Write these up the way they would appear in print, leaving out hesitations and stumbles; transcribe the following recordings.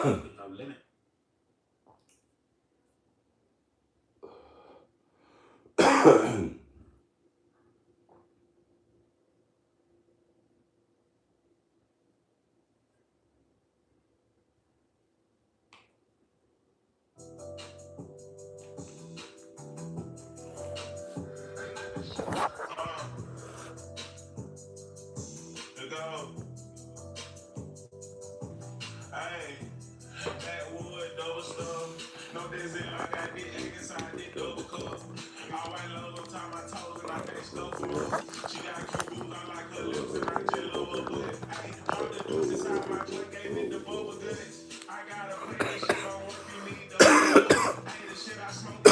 Hablé. Hey, backwood, double stuff. No desert like I did eggs, I did double cup. All right, love on time I told and I can't stuff for her. She got cute boobs, I like her lips and I just love her butt. Hey, drop the deuce inside my drink, gave it the bubble guts. I got a play that shit don't work, you need double. Hey, the shit I smoke, it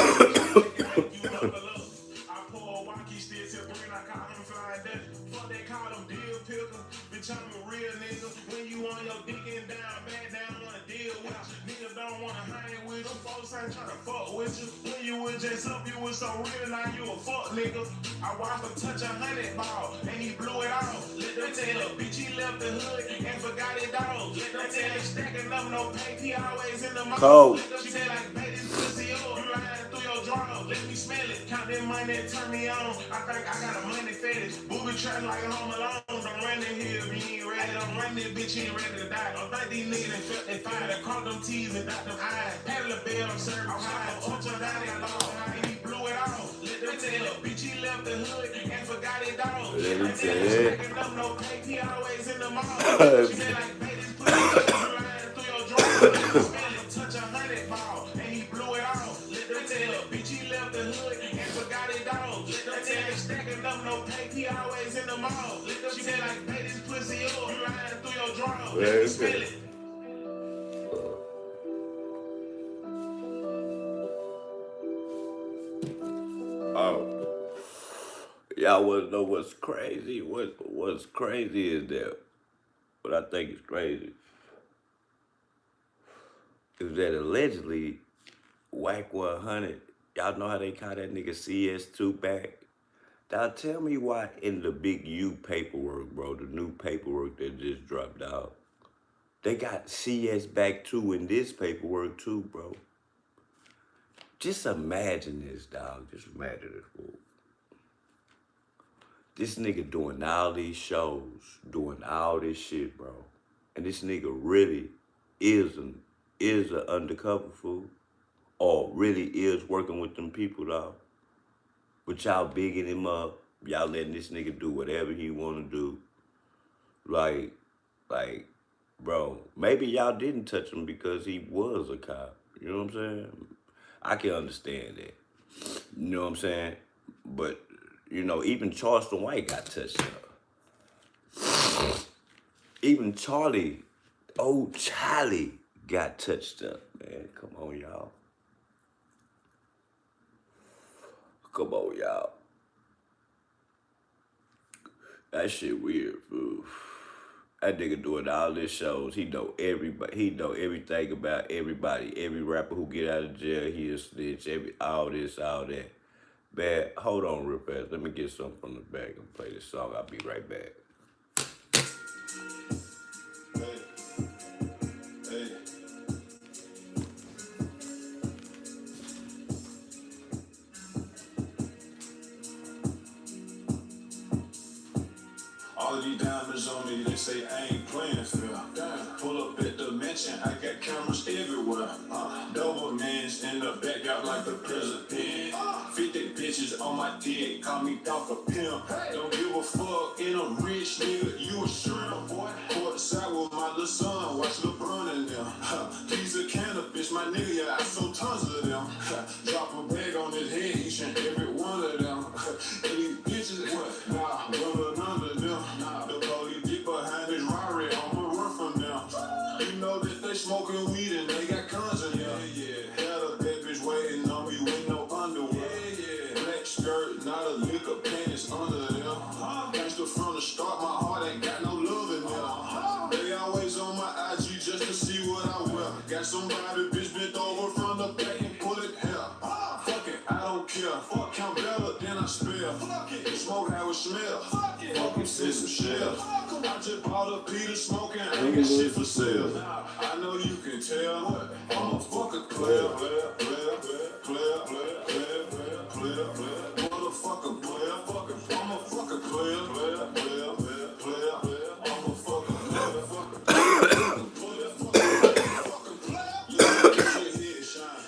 can make you knuckle up. I pour a Wacky still till green, I call him flying Dutch. Fuck they call him deal picker. Bitch, I'm a real nigga. When you on your dick and down, bad down, wanna deal with us. Niggas don't wanna hang with them. Folks ain't tryna fuck with you. When you was just up, you was so real, now you a fuck nigga. I watched him touch 100 ball, and he blew it off. Let them tell her, bitch, he left the hood and forgot it all. Let them tell her, stacking up no paint, he always in the mouth. Let them say like, bet this pussy up, you lying through your drawers. Let me smell it, count that money and turn me on. I think I got a money fetish, booby trap like Home Alone. Don't run in here if you ain't ready. Don't run this bitch, you ain't ready to die. Don't think these niggas done felt they fire. They caught them T's and got them eyes. Paddle a bell, I'm serving high. Touch her down that long, and he blew it off. Let them tell her, bitch, he left the hood and forgot it all. Let them tell her, stacking up no paint, he always in the mall. She said like, bet this pussy, you lying through your drawers. Let me smell it, touch 100 ball, and he blew it off. Let them tell her, bitch, he left the hood and forgot it all. Let them tell her, stacking up no paint, he always in the mall. Let them say like, bet this pussy up, you lying through your drawers. Let me smell it. Oh, y'all want to know what's crazy? What's crazy is that, what I think is crazy, is that allegedly WACK100, y'all know how they call that nigga CS2 back? Now tell me why in the big U paperwork, bro, the new paperwork that just dropped out, they got CS back too in this paperwork too, bro. Just imagine this, dog. Just imagine this, fool. This nigga doing all these shows, doing all this shit, bro. And this nigga really is an undercover fool, or really is working with them people, dog. But y'all bigging him up. Y'all letting this nigga do whatever he want to do. Like, bro, maybe y'all didn't touch him because he was a cop. You know what I'm saying? I can understand that. You know what I'm saying? But, you know, even Charleston White got touched up. Even Charlie, old Charlie, got touched up, man. Come on, y'all. Come on, y'all. That shit weird, fool. That nigga doing all these shows. He know everybody. He know everything about everybody. Every rapper who get out of jail, he a snitch. All this, all that. Man, hold on real fast. Let me get something from the back and play this song. I'll be right back. All of these diamonds on me, they say I ain't playing fair. Pull up at the mansion, I got cameras everywhere. Double mans in the back, out like the president. 50 bitches on my dick, call me Dr. Pimp. Don't give a fuck, ain't a rich nigga, you a shrimp, boy. Courtside with my little son, watch LeBron in them. Piece of cannabis, my nigga, yeah, I sold tons of them. Drop a bag on his head, each and every one of them. And these bitches, nah, running under them. The police deep behind this Rari, I'ma run from them. You know that they smoking weed and they got guns in them. Had a bad bitch waiting on me with no underwear. Black skirt, not a lick of panties under them. Gangsta from the start, my heart ain't got no love in them. They always on my IG just to see what I wear. Got somebody bitch bent over from the back and pull it hair. Fuck it, I don't care. Fuck count better than I spell. Smoke how it smell. Fuck it, send some shell. I just bought a Peter smoking, I ain't got shit for sale. Now, I know you can tell. I'm a fucking player. Motherfucker player. I'm a fucking player. I'm a fucking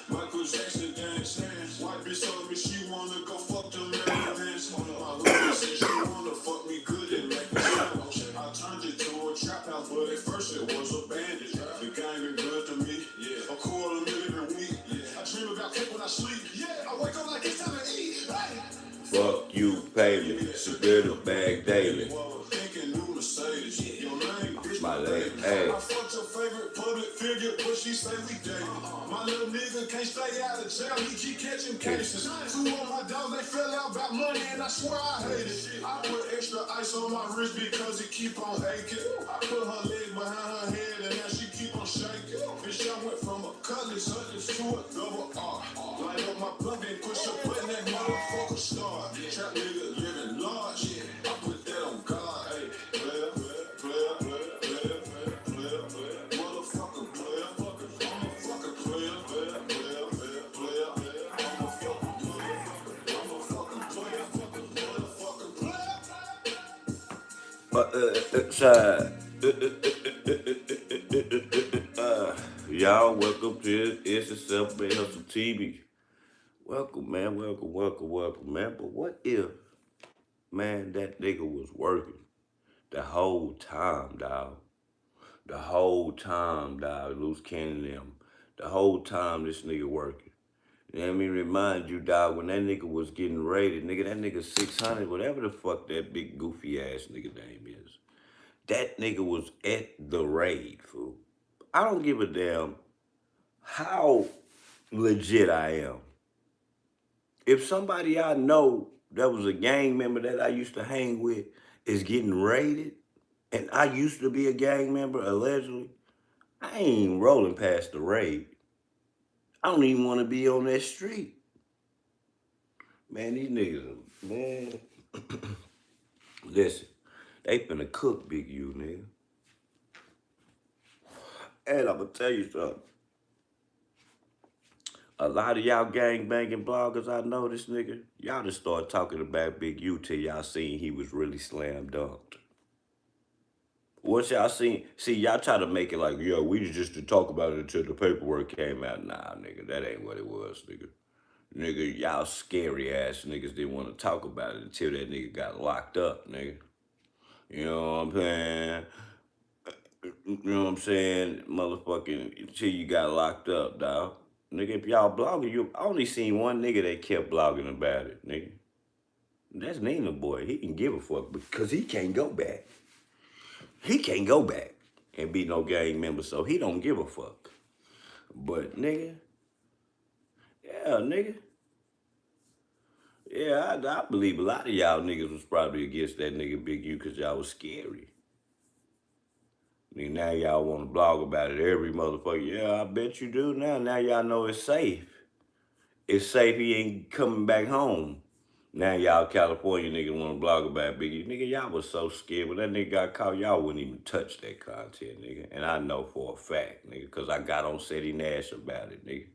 Michael Jackson dance. White bitch told me she wanna go fuck them dance. My hood said she wanna fuck me good and make me sound. I turned it to a trap house, but at first it was a bandage. The gang been good to me, yeah. $250,000 every week, yeah. I dream about cake when I sleep, yeah. I wake up like it's time to eat, hey. Fuck you, pay me. Secure the bag daily. My lady, hey. I fucked your favorite public figure, but she say we dating. My little nigga can't stay out of jail, he keep catching cases. Two of my dogs, they fell out about money, and I swear I hate it. I put extra ice on my wrist because it keep on aching. I put her leg behind her head, and now she keep on shaking. Bitch, I went from a cutlass to a double R. Light up my plug and push a button, that motherfucker start. Trap nigga living large, I put that on God. Hey, player. Y'all, welcome to It's the SelfMadeHustleTv. Welcome, man. Welcome, man. But what if, man, that nigga was working the whole time, dog? The whole time, dog. Loose cannon them. The whole time this nigga working. Let me remind you, dog, when that nigga was getting raided, nigga, that nigga 600, whatever the fuck that big goofy ass nigga name is. That nigga was at the raid, fool. I don't give a damn how legit I am. If somebody I know that was a gang member that I used to hang with is getting raided, and I used to be a gang member, allegedly, I ain't rolling past the raid. I don't even want to be on that street. Man, these niggas, man, listen, they finna cook Big U, nigga. And I'm gonna tell you something. A lot of y'all gang banging bloggers, I know this nigga, y'all just start talking about Big U till y'all seen he was really slam dunked. Once y'all see y'all try to make it like, yeah, we just to talk about it until the paperwork came out. Nah, nigga, that ain't what it was, nigga. Nigga, y'all scary ass niggas didn't want to talk about it until that nigga got locked up, nigga. You know what I'm saying? You know what I'm saying? Motherfucking, until you got locked up, dog. Nigga, if y'all blogging, I only seen one nigga that kept blogging about it, nigga. That's Nina boy. He can give a fuck because he can't go back. He can't go back and be no gang member, so he don't give a fuck. But nigga, yeah, nigga. Yeah, I believe a lot of y'all niggas was probably against that nigga Big U because y'all was scary. Now y'all want to blog about it every motherfucker. Yeah, I bet you do now. Now y'all know it's safe. It's safe he ain't coming back home. Now y'all California niggas want to blog about Big U. Nigga, y'all was so scared. When that nigga got caught, y'all wouldn't even touch that content, nigga. And I know for a fact, nigga, because I got on City Nash about it, nigga.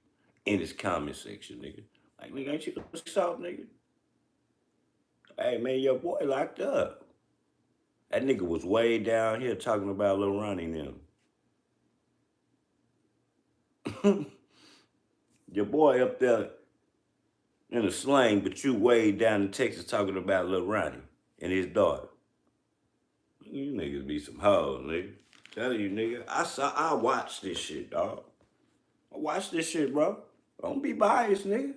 In his comment section, nigga. Like, nigga, ain't you soft, nigga? Hey, man, your boy locked up. That nigga was way down here talking about Lil Ronnie and them. Your boy up there in the slang, but you way down in Texas talking about Lil Ronnie and his daughter. You niggas be some hoes, nigga. Telling you, nigga. I watched this shit, dog. I watched this shit, bro. Don't be biased, nigga.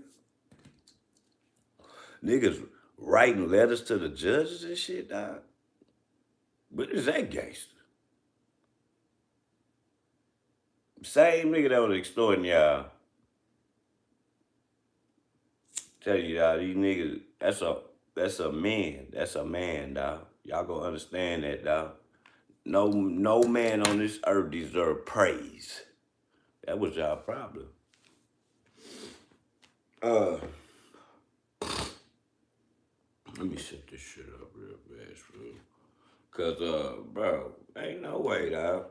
Niggas writing letters to the judges and shit, dog. But is that gangster? Same nigga that was extorting y'all. Tell you, dog, these niggas, that's a man. That's a man, dog. Y'all gonna understand that, dog. No man on this earth deserve praise. That was y'all problem. Let me set this shit up real fast, bro. Cause bro, ain't no way, dog.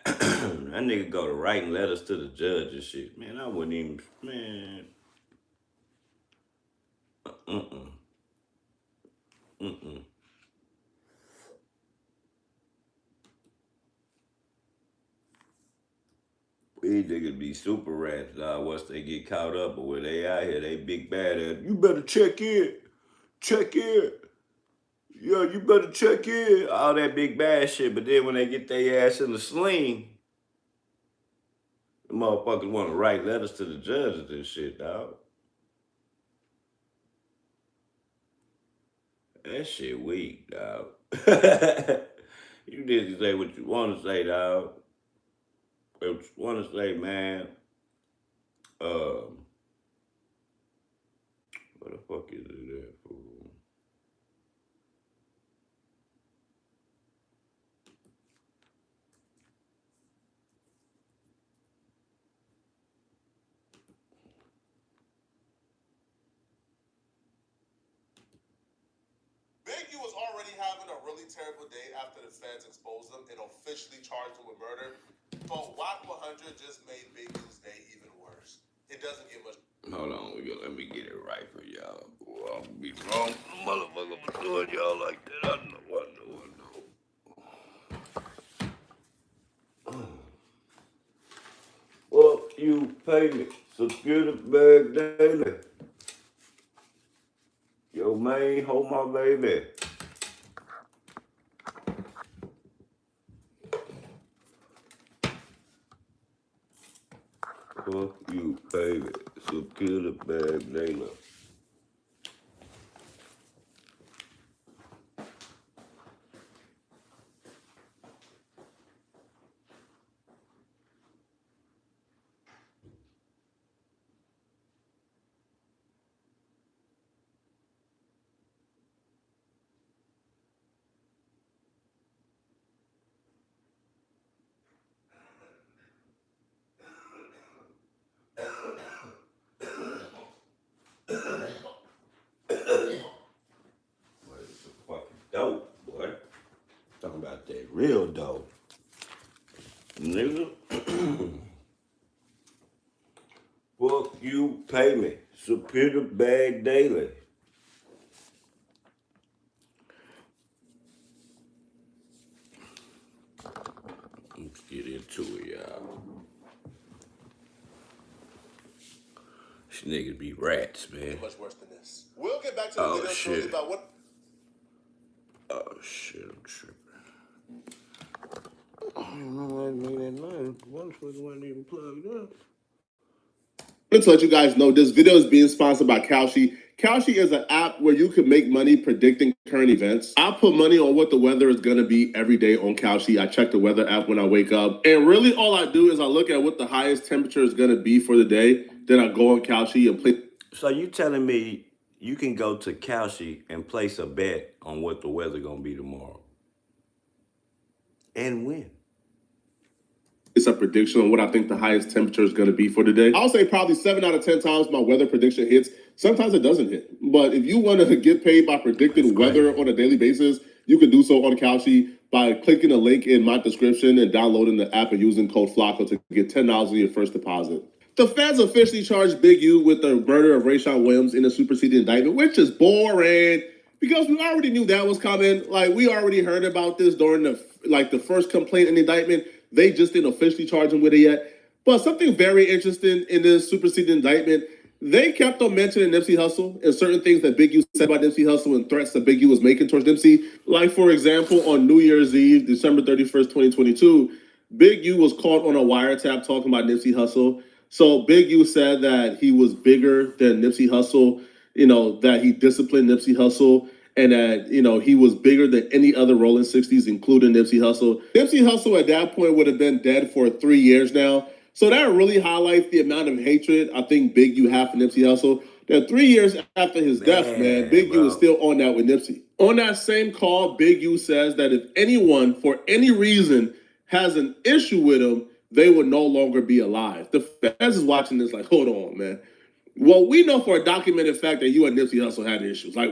That nigga go to writing letters to the judge and shit. Man, I wouldn't even, man. Mm-mm. Mm-mm. These niggas be super rats, dog. Once they get caught up, but when they out here, they big bad ass. You better check in. Check in. Yeah, you better check in. All that big bad shit. But then when they get their ass in the sling, the motherfuckers want to write letters to the judges and shit, dog. That shit weak, dog. You just say what you want to say, dog. What you want to say, man. What the fuck is it there, fool? Biggie was already having a really terrible day after the feds exposed him and officially charged him with murder. But WACK100 just made Big U's day even worse. It doesn't get much. Hold on, let me get it right for y'all. Well, I'll be wrong. Motherfucker for doing y'all like that. I know. Well, you pay me. Security bag daily. Yo, man, hold my baby. Fuck you, baby. Security bag daily. Dope, boy. Talking about that real dope. Nigga. Fuck you, pay me. Superior bag daily. Let's get into it, y'all. These niggas be rats, man. Much worse than this. We'll get back to the video shortly about what. Oh shit, I'm tripping. I don't know why I made that noise. One foot wasn't even plugged up. To let you guys know, this video is being sponsored by Kalshi. Kalshi is an app where you can make money predicting current events. I put money on what the weather is going to be every day on Kalshi. I check the weather app when I wake up. And really all I do is I look at what the highest temperature is going to be for the day. Then I go on Kalshi and play. So you telling me you can go to Kalshi and place a bet on what the weather going to be tomorrow? And when? It's a prediction on what I think the highest temperature is going to be for today. I'll say probably 7 out of 10 times my weather prediction hits. Sometimes it doesn't hit. But if you want to get paid by predicting weather on a daily basis, you can do so on Kalshi by clicking the link in my description and downloading the app and using code FLACO to get $10 on your first deposit. The feds officially charged Big U with the murder of Rayshawn Williams in a superseding indictment, which is boring because we already knew that was coming. Like, we already heard about this during the first complaint and indictment. They just didn't officially charge him with it yet. But something very interesting in this superseding indictment, they kept on mentioning Nipsey Hussle and certain things that Big U said about Nipsey Hussle and threats that Big U was making towards Nipsey. Like, for example, on New Year's Eve, December 31st, 2022, Big U was caught on a wiretap talking about Nipsey Hussle. So Big U said that he was bigger than Nipsey Hussle, that he disciplined Nipsey Hussle, and that, he was bigger than any other Rolling 60s, including Nipsey Hussle. Nipsey Hussle at that point would have been dead for 3 years now. So that really highlights the amount of hatred I think Big U had for Nipsey Hussle. That 3 years after his death, man, Big U is still on that with Nipsey. On that same call, Big U says that if anyone, for any reason, has an issue with him, they would no longer be alive. The feds is watching this like, hold on, man. Well, we know for a documented fact that you and Nipsey Hussle had issues. Like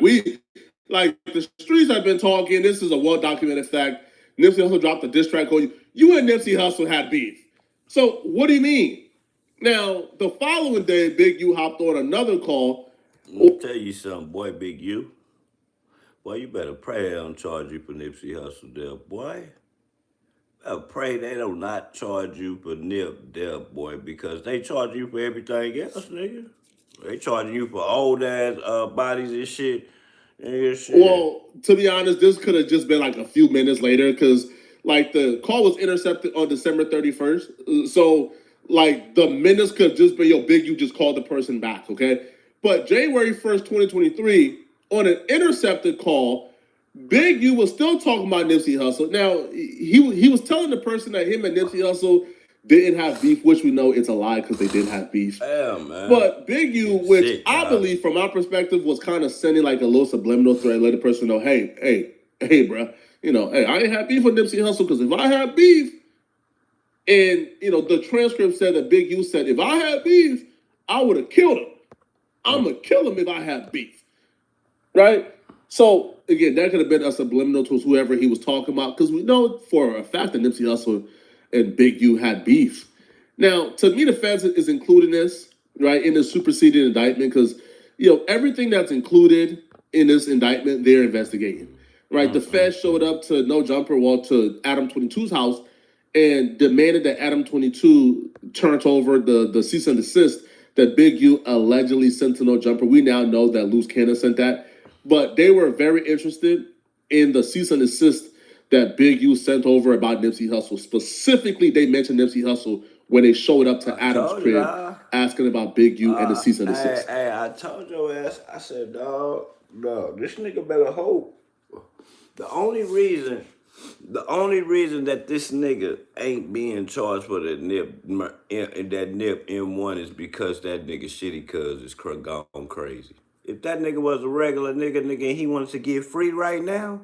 the streets have been talking. This is a well documented fact. Nipsey Hussle dropped a diss track on you. You and Nipsey Hussle had beef. So what do you mean? Now the following day, Big U hopped on another call. Let me tell you something, boy, Big U. Boy, you better pray they don't charge you for Nipsey Hussle there, boy. I pray they do not charge you for Nip there, boy, because they charge you for everything else, nigga. They charging you for old ass bodies and shit. And shit. Well, to be honest, this could have just been like a few minutes later because like the call was intercepted on December 31st. So like the minutes could have just been, yo, Big U just called the person back, okay? But January 1st, 2023, on an intercepted call, Big U was still talking about Nipsey Hussle. Now, he was telling the person that him and Nipsey Hussle didn't have beef, which we know it's a lie because they did have beef. Damn, man. But Big U, which I believe from our perspective was kind of sending like a little subliminal threat, let the person know, hey, bro, you know, hey, I ain't have beef with Nipsey Hussle because if I had beef, and you know, the transcript said that Big U said, if I had beef, I would have killed him. I'm gonna kill him if I had beef, right? So again, that could have been a subliminal to whoever he was talking about because we know for a fact that Nipsey Hussle and Big U had beef. Now, to me, the feds is including this, right, in the superseding indictment because, you know, everything that's included in this indictment, they're investigating, right? The feds showed up to No Jumper, to Adam 22's house and demanded that Adam 22 turns over the cease and desist that Big U allegedly sent to No Jumper. We now know that Loose Cannon sent that, but they were very interested in the cease and desist that Big U sent over about Nipsey Hussle. Specifically, they mentioned Nipsey Hussle when they showed up to Adam's crib asking about Big U and the cease and desist. Hey, I told your ass, I said, dog, this nigga better hope. The only reason that this nigga ain't being charged for that Nip M1 is because that nigga shitty cuz is gone crazy. If that nigga was a regular nigga, and he wanted to get free right now,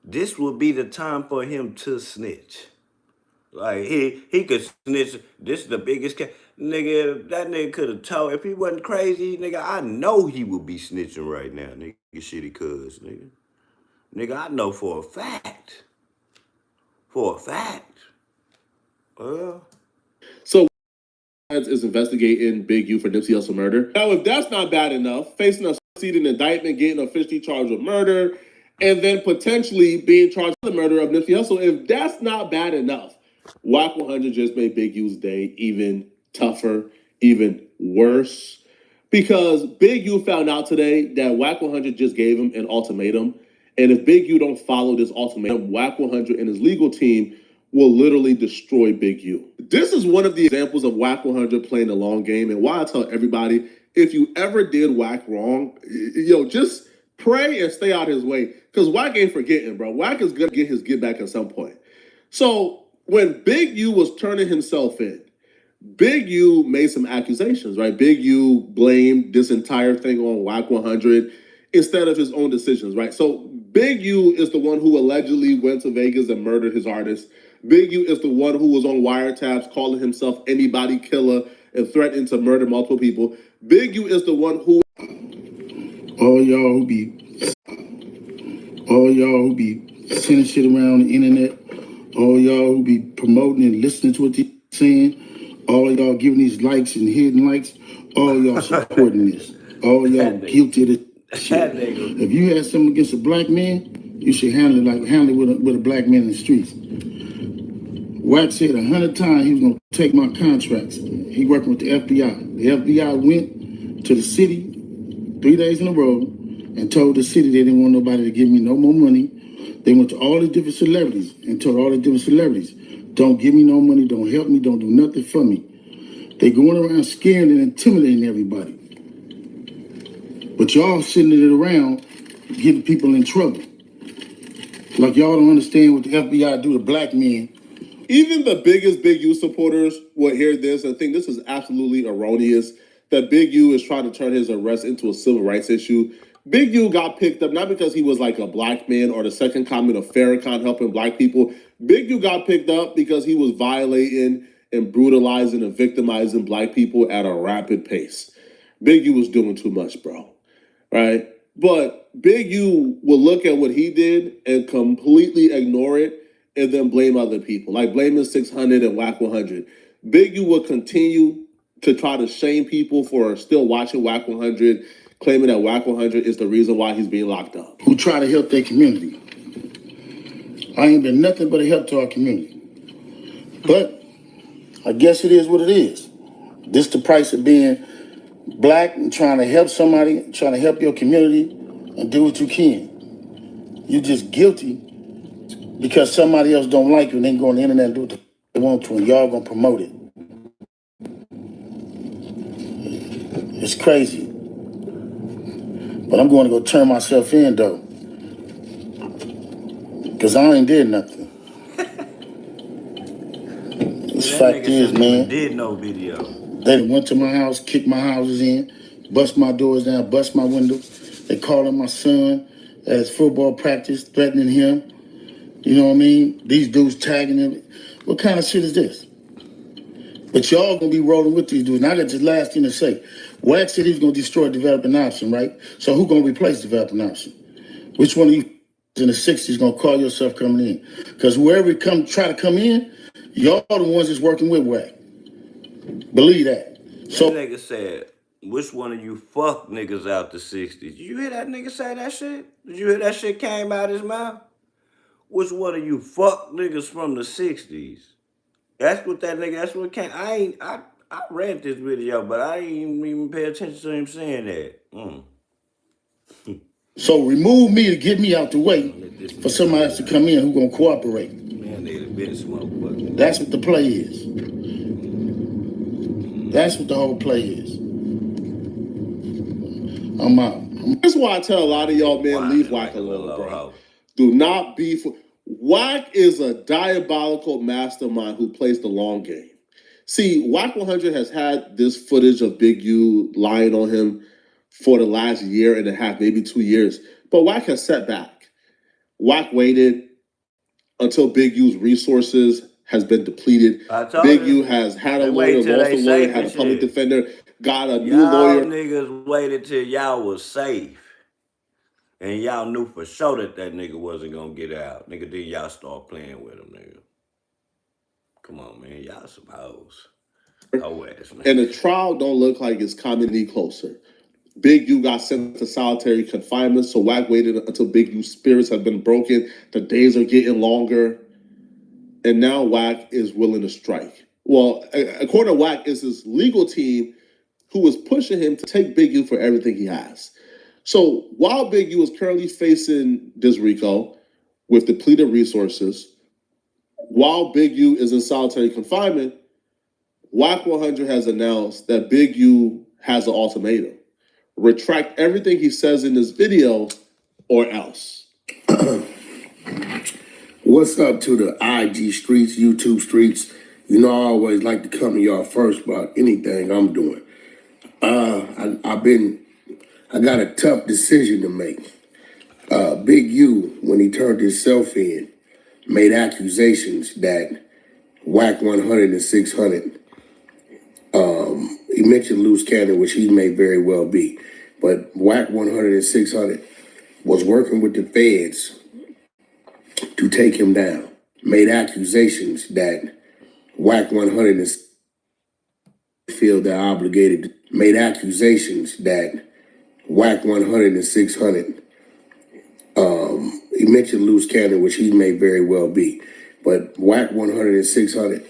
this would be the time for him to snitch. Like he could snitch. This is the biggest case. Nigga, that nigga could have told. If he wasn't crazy, nigga, I know he would be snitching right now, nigga. Shitty cuz, nigga. Nigga, I know for a fact. For a fact. So is investigating Big U for Nipsey Hussle murder. Now, if that's not bad enough, facing a superseding indictment, getting officially charged with murder, and then potentially being charged with the murder of Nipsey Hussle, if that's not bad enough, WACK100 just made Big U's day even tougher, even worse. Because Big U found out today that WACK100 just gave him an ultimatum. And if Big U don't follow this ultimatum, WACK100 and his legal team will literally destroy Big U. This is one of the examples of WACK100 playing the long game. And why I tell everybody, if you ever did Wack wrong, just pray and stay out his way. Because Wack ain't forgetting, bro. Wack is going to get his get back at some point. So when Big U was turning himself in, Big U made some accusations, right? Big U blamed this entire thing on WACK100 instead of his own decisions, right? So Big U is the one who allegedly went to Vegas and murdered his artist. Big U is the one who was on wiretaps calling himself anybody killer and threatening to murder multiple people. Big U is the one who... All y'all who be sending shit around the internet, all y'all who be promoting and listening to what they're saying, all y'all giving these likes and hidden likes, all y'all supporting this. All y'all guilty of this shit. If you had something against a black man, you should handle it with a black man in the streets. Wack said 100 times he was gonna take my contracts. He working with the FBI. The FBI went to the city 3 days in a row and told the city they didn't want nobody to give me no more money. They went to all the different celebrities and told all the different celebrities, don't give me no money, don't help me, don't do nothing for me. They going around scaring and intimidating everybody. But y'all sitting it around getting people in trouble. Like y'all don't understand what the FBI do to black men. Even the biggest Big U supporters will hear this and think this is absolutely erroneous, that Big U is trying to turn his arrest into a civil rights issue. Big U got picked up not because he was like a black man or the second coming of Farrakhan helping black people. Big U got picked up because he was violating and brutalizing and victimizing black people at a rapid pace, Big U was doing too much, bro. Right? But Big U will look at what he did and completely ignore it and then blame other people, like blaming 600 and WACK 100. Big U will continue to try to shame people for still watching WACK 100, claiming that WACK 100 is the reason why he's being locked up. Who try to help their community. I ain't been nothing but a help to our community. But I guess it is what it is. This the price of being black and trying to help somebody, trying to help your community and do what you can. You just guilty because somebody else don't like you and they go on the internet and do what they want to and y'all gonna promote it. It's crazy. But I'm going to go turn myself in though. Because I ain't did nothing. This fact is, man, did no video. they went to my house, kicked my houses in, bust my doors down, bust my windows. They called on my son at his football practice, threatening him. You know what I mean? These dudes tagging him. What kind of shit is this? But y'all gonna be rolling with these dudes. And I got this last thing to say. Wack said he's gonna destroy developing option, right? So who gonna replace developing option? Which one of you in the 60s gonna call yourself coming in? Because whoever try to come in, y'all the ones that's working with Wack. Believe that. So that nigga said, which one of you fuck niggas out the 60s? Did you hear that nigga say that shit? Did you hear that shit came out his mouth? Which one of you fuck niggas from the 60s? That's what that nigga, that's what came. I read this video, but I ain't even pay attention to him saying that. So remove me to get me out the way for somebody else to come in who gonna cooperate. Man, nigga been smoke. That's what the play is. That's what the whole play is. I'm out. That's why I tell a lot of y'all, man, leave Wack alone, bro. Do not beef. Wack is a diabolical mastermind who plays the long game. See, WACK 100 has had this footage of Big U lying on him for the last year and a half, maybe 2 years. But Wack has set back. Wack waited until Big U's resources has been depleted. Big U has had a lawyer, lost a lawyer, had a public defender, got a new lawyer. Y'all niggas waited till y'all was safe. And y'all knew for sure that that nigga wasn't gonna get out. Nigga, then y'all start playing with him, nigga. Come on, man. Y'all some hoes. Oh, ass, man. And the trial don't look like it's coming any closer. Big U got sent to solitary confinement, so Wack waited until Big U's spirits have been broken. The days are getting longer. And now Wack is willing to strike. Well, according to Wack, it's his legal team who is pushing him to take Big U for everything he has. So while Big U is currently facing this RICO with depleted resources, while Big U is in solitary confinement, WACK 100 has announced that Big U has an ultimatum. Retract everything he says in this video or else. What's up to the IG streets, YouTube streets? You know, I always like to come to y'all first about anything I'm doing. I got a tough decision to make. Big U, when he turned himself in, made accusations that WACK 100 and 600, he mentioned loose cannon, which he may very well be, but WACK 100 and 600 was working with the feds to take him down. Made accusations that WACK 100 and feel they're obligated. Made accusations that WACK 100 and 600, he mentioned loose cannon, which he may very well be, but WACK 100 and 600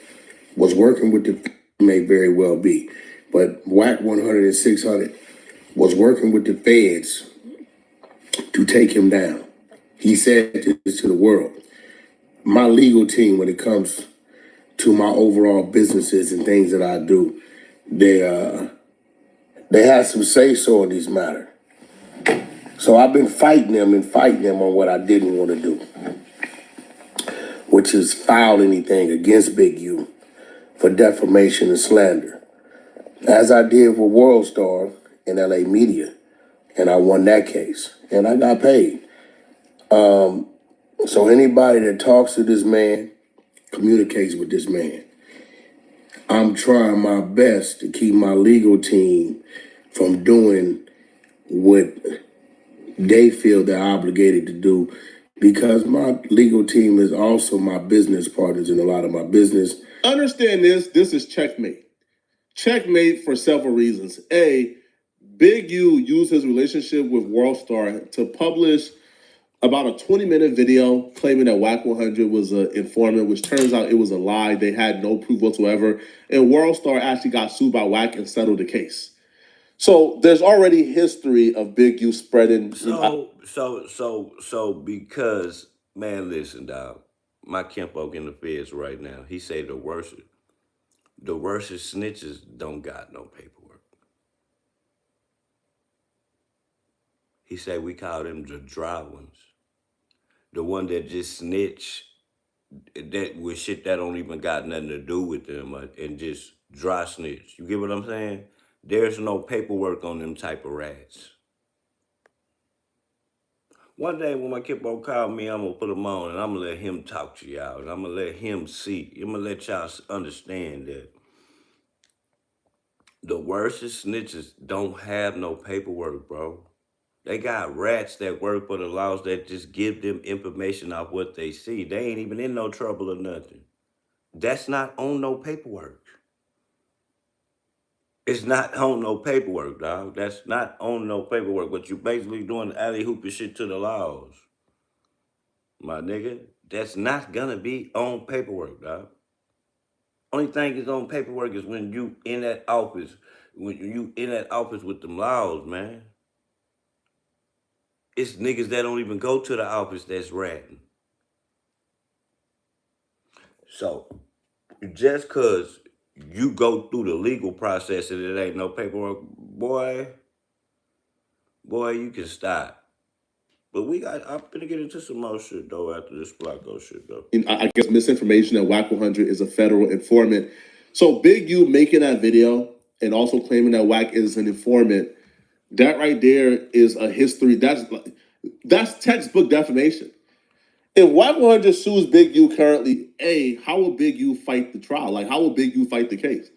was working with the may very well be, but WACK 100 and 600 was working with the feds to take him down. He said this to the world. My legal team, when it comes to my overall businesses and things that I do, they have some say-so in these matters. So I've been fighting them on what I didn't want to do, which is file anything against Big U for defamation and slander, as I did with World Star and LA Media, and I won that case, and I got paid. So anybody that talks to this man, communicates with this man, I'm trying my best to keep my legal team from doing what they feel they're obligated to do, because my legal team is also my business partners in a lot of my business. Understand this is checkmate. Checkmate for several reasons. A, Big U used his relationship with WorldStar to publish about a 20-minute video claiming that WACK100 was an informant, which turns out it was a lie. They had no proof whatsoever. And WorldStar actually got sued by Wack and settled the case. So there's already history of Big U spreading. So because, man, listen, dog, my kinfolk in the feds right now, he say the worst snitches don't got no paperwork. He say we call them the dry ones. The one that just snitch, that with shit that don't even got nothing to do with them, and just dry snitch. You get what I'm saying? There's no paperwork on them type of rats. One day when my kiddo called me, I'm going to put him on and I'm going to let him talk to y'all. And I'm going to let him see. I'm going to let y'all understand that the worstest snitches don't have no paperwork, bro. They got rats that work for the laws that just give them information off what they see. They ain't even in no trouble or nothing. That's not on no paperwork. It's not on no paperwork, dog. That's not on no paperwork. But you basically doing alley-hooping shit to the laws. My nigga, that's not gonna be on paperwork, dog. Only thing is on paperwork is when you in that office, when you in that office with them laws, man. It's niggas that don't even go to the office that's ratting. So, just cause you go through the legal process and it ain't no paperwork, boy, you can stop. But I'm gonna get into some more shit though after this Flacco shit though. I guess misinformation that WACK100 is a federal informant. So Big U making that video and also claiming that Wack is an informant, that right there is a history. That's textbook defamation. If WACK100 sues Big U currently, how will Big U fight the trial? Like, how will Big U fight the case?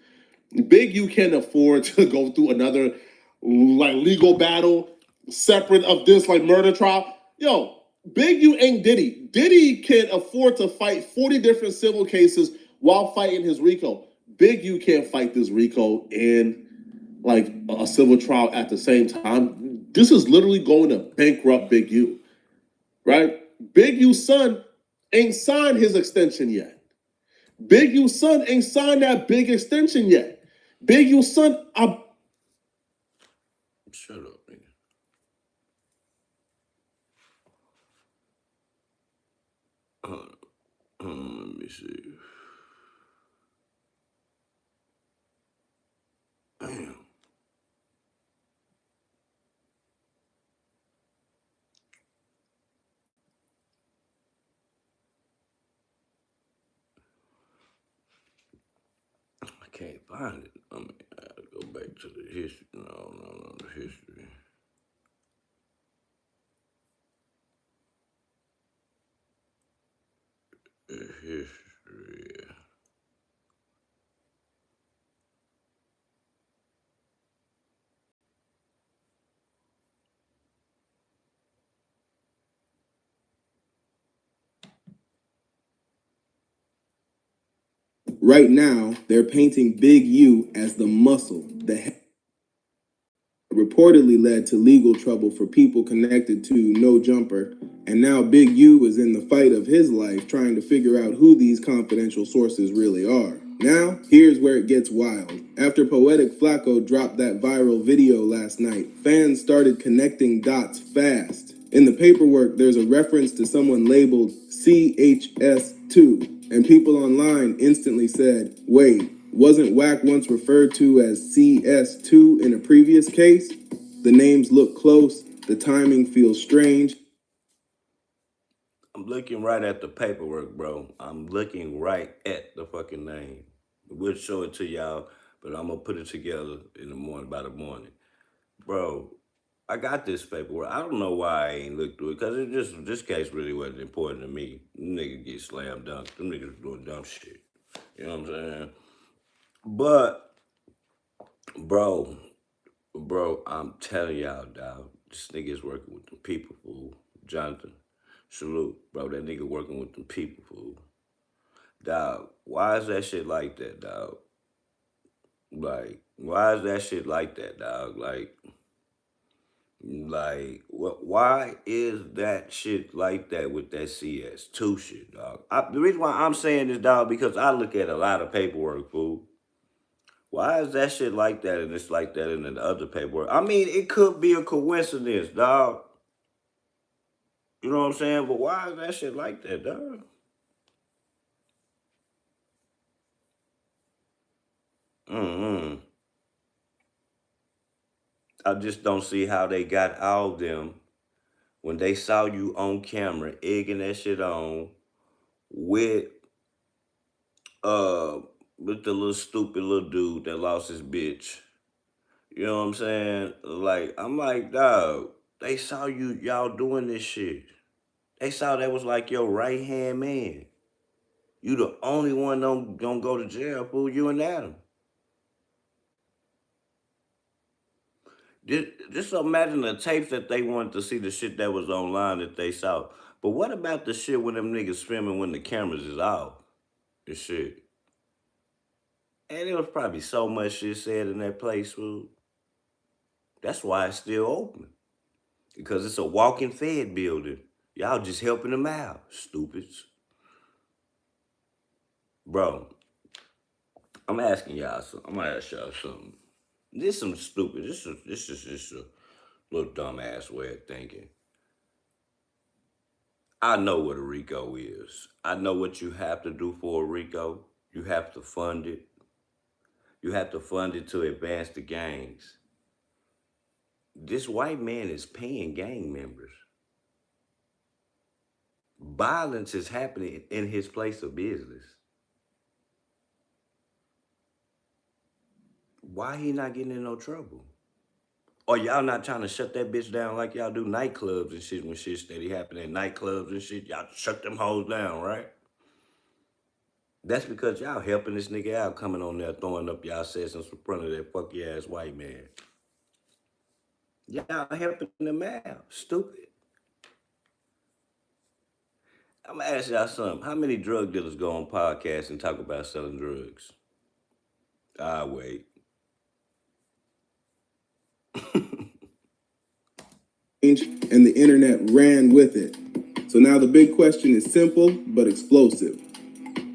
Big U can't afford to go through another legal battle separate of this murder trial. Yo, Big U ain't Diddy. Diddy can afford to fight 40 different civil cases while fighting his RICO. Big U can't fight this RICO and a civil trial at the same time. This is literally going to bankrupt Big U, right? Big U's son ain't signed his extension yet. Big U's son ain't signed that big extension yet. Big U's son, Shut up, nigga. Let me see. Damn. I can't find it. I mean, I gotta go back to the history. No, the history. The history. Right now, they're painting Big U as the muscle that reportedly led to legal trouble for people connected to No Jumper, and now Big U is in the fight of his life trying to figure out who these confidential sources really are. Now, here's where it gets wild. After Poetic Flacco dropped that viral video last night, fans started connecting dots fast. In the paperwork, there's a reference to someone labeled CHS2, and people online instantly said, wait, wasn't Wack once referred to as CS2 in a previous case? The names look close, the timing feels strange. I'm looking right at the paperwork, bro. I'm looking right at the fucking name. We'll show it to y'all, but I'm gonna put it together in the morning, by the morning. Bro, I got this paperwork. I don't know why I ain't looked through it, because this case really wasn't important to me. Them niggas get slam dunked. Them niggas doing dumb shit. You know what I'm saying? But, bro, Bro, I'm telling y'all, dog. This nigga is working with them people, fool. Jonathan, salute, bro. That nigga working with them people, fool. Dog, why is that shit like that, dog? Like, why is that shit like that, dog? Why is that shit like that with that CS2 shit, dog? The reason why I'm saying this, dog, because I look at a lot of paperwork, fool. Why is that shit like that and it's like that in the other paperwork? I mean, it could be a coincidence, dog. You know what I'm saying? But why is that shit like that, dog? I just don't see how they got all them when they saw you on camera egging that shit on with uh with the little stupid little dude that lost his bitch. You know what I'm saying? Like, I'm like, dog, they saw y'all doing this shit. They saw that was like your right hand man. You the only one don't go to jail, fool. You and Adam. Just imagine the tapes that they wanted to see, the shit that was online that they saw. But what about the shit when them niggas filming when the cameras is off? The shit. And there was probably so much shit said in that place, fool. That's why it's still open. Because it's a walking fed building. Y'all just helping them out, stupids. Bro, I'm asking y'all something. I'm gonna ask y'all something. This some stupid. This is just a little dumbass way of thinking. I know what a RICO is. I know what you have to do for a RICO. You have to fund it. You have to fund it to advance the gangs. This white man is paying gang members. Violence is happening in his place of business. Why he not getting in no trouble? Or y'all not trying to shut that bitch down like y'all do nightclubs and shit when shit steady happening in nightclubs and shit? Y'all shut them hoes down, right? That's because y'all helping this nigga out coming on there throwing up y'all sessions in front of that fucky ass white man. Y'all helping them out, stupid. I'm gonna ask y'all something. How many drug dealers go on podcasts and talk about selling drugs? Ah, wait. And the internet ran with it. So now the big question is simple but explosive.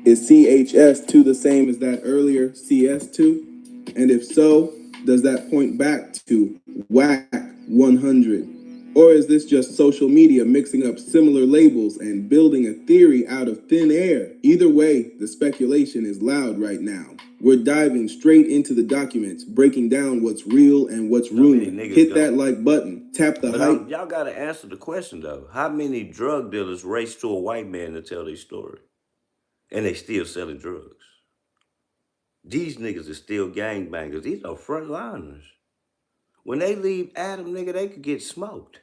Is CHS2 the same as that earlier CS2? And if so, does that point back to WACK100? Or is this just social media mixing up similar labels and building a theory out of thin air? Either way, the speculation is loud right now. We're diving straight into the documents, breaking down what's real and what's rumor. Hit that like button, tap the hype. Y'all gotta answer the question though. How many drug dealers race to a white man to tell their story? And they still selling drugs. These niggas are still gangbangers. These are frontliners. When they leave Adam, nigga, they could get smoked.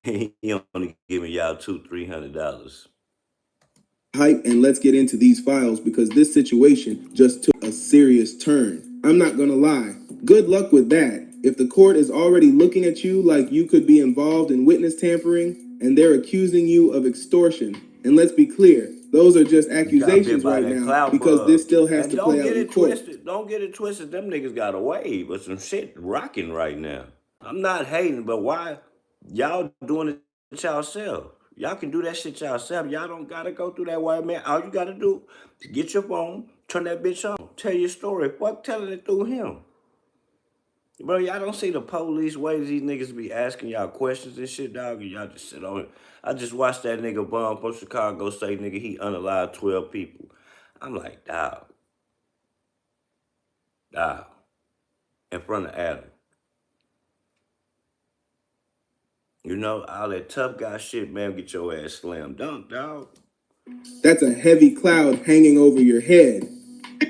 He only giving y'all $200-300. Hype, and let's get into these files because this situation just took a serious turn. I'm not gonna lie. Good luck with that. If the court is already looking at you like you could be involved in witness tampering and they're accusing you of extortion, and let's be clear, those are just accusations right now because this still has to play out in court. Don't get it twisted. Them niggas got a wave, but some shit rocking right now. I'm not hating, but why y'all doing it yourself? Y'all can do that shit yourself. Y'all don't gotta go through that white man. All you gotta do is get your phone, turn that bitch on, tell your story. Fuck telling it through him. Bro, y'all don't see the police ways these niggas be asking y'all questions and shit, dog, and y'all just sit on it. I just watched that nigga bomb from Chicago say, nigga, he unalived 12 people. I'm like, dog. In front of Adam. You know, all that tough guy shit, man, get your ass slam dunk, dog. That's a heavy cloud hanging over your head.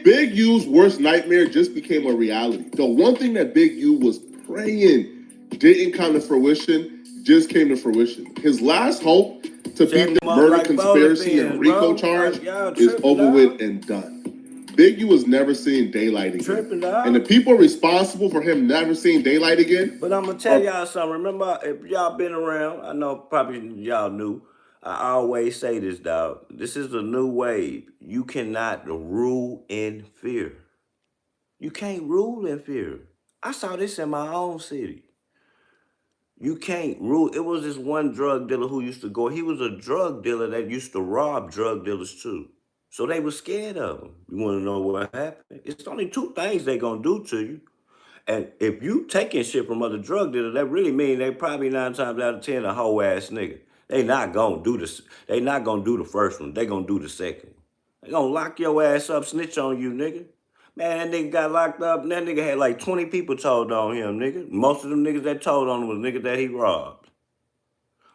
Big U's worst nightmare just became a reality. The one thing that Big U was praying didn't come to fruition just came to fruition. His last hope to beat the murder conspiracy and RICO charge is over with and done. Big U was never seeing daylight again. Tripping, dog. And the people responsible for him never seeing daylight again. But I'm gonna tell y'all something. Remember, if y'all been around, I know probably y'all knew. I always say this, dog. This is a new wave. You cannot rule in fear. You can't rule in fear. I saw this in my own city. You can't rule. It was this one drug dealer who used to go. He was a drug dealer that used to rob drug dealers too. So they were scared of him. You want to know what happened? It's only two things they gonna do to you. And if you taking shit from other drug dealers, that really mean they probably 9 times out of 10 a whole ass nigga. They not gonna do this. They not gonna do the first one. They gonna do the second. They gonna lock your ass up, snitch on you, nigga. Man, that nigga got locked up, and that nigga had like 20 people told on him, nigga. Most of them niggas that told on him was niggas that he robbed.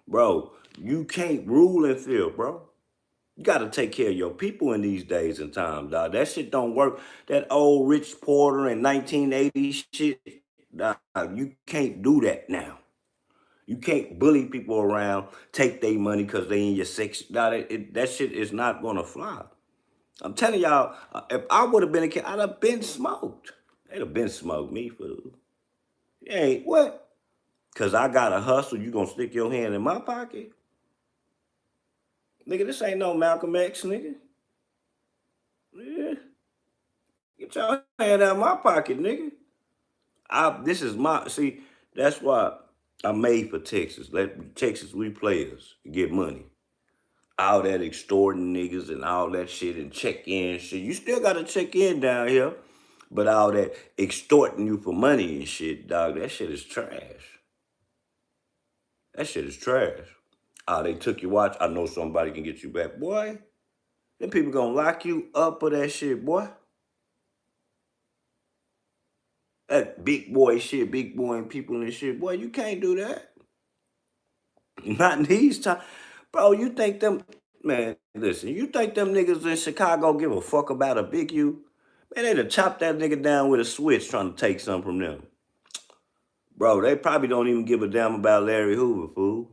Bro, you can't rule and fear, bro. You gotta take care of your people in these days and times, dog. That shit don't work. That old Rich Porter and 1980 shit, dog, you can't do that now. You can't bully people around, take their money because they in your section. Dog, that shit is not gonna fly. I'm telling y'all, if I would have been a kid, I'd have been smoked. They'd have been smoked me, fool. Hey, what? Because I got to hustle, you going to stick your hand in my pocket? Nigga, this ain't no Malcolm X, nigga. Yeah. Get your hand out of my pocket, nigga. This is my, see, that's why I'm made for Texas. Texas, we players, get money. All that extorting niggas and all that shit and check-in shit. You still got to check in down here. But all that extorting you for money and shit, dog, that shit is trash. That shit is trash. They took your watch. I know somebody can get you back. Boy, them people gonna lock you up for that shit, boy. That big boy shit, big boy and people and shit. Boy, you can't do that. Not in these times. Bro, you think them, man, listen, you think them niggas in Chicago give a fuck about a big U? Man, they'd have chopped that nigga down with a switch trying to take something from them. Bro, they probably don't even give a damn about Larry Hoover, fool.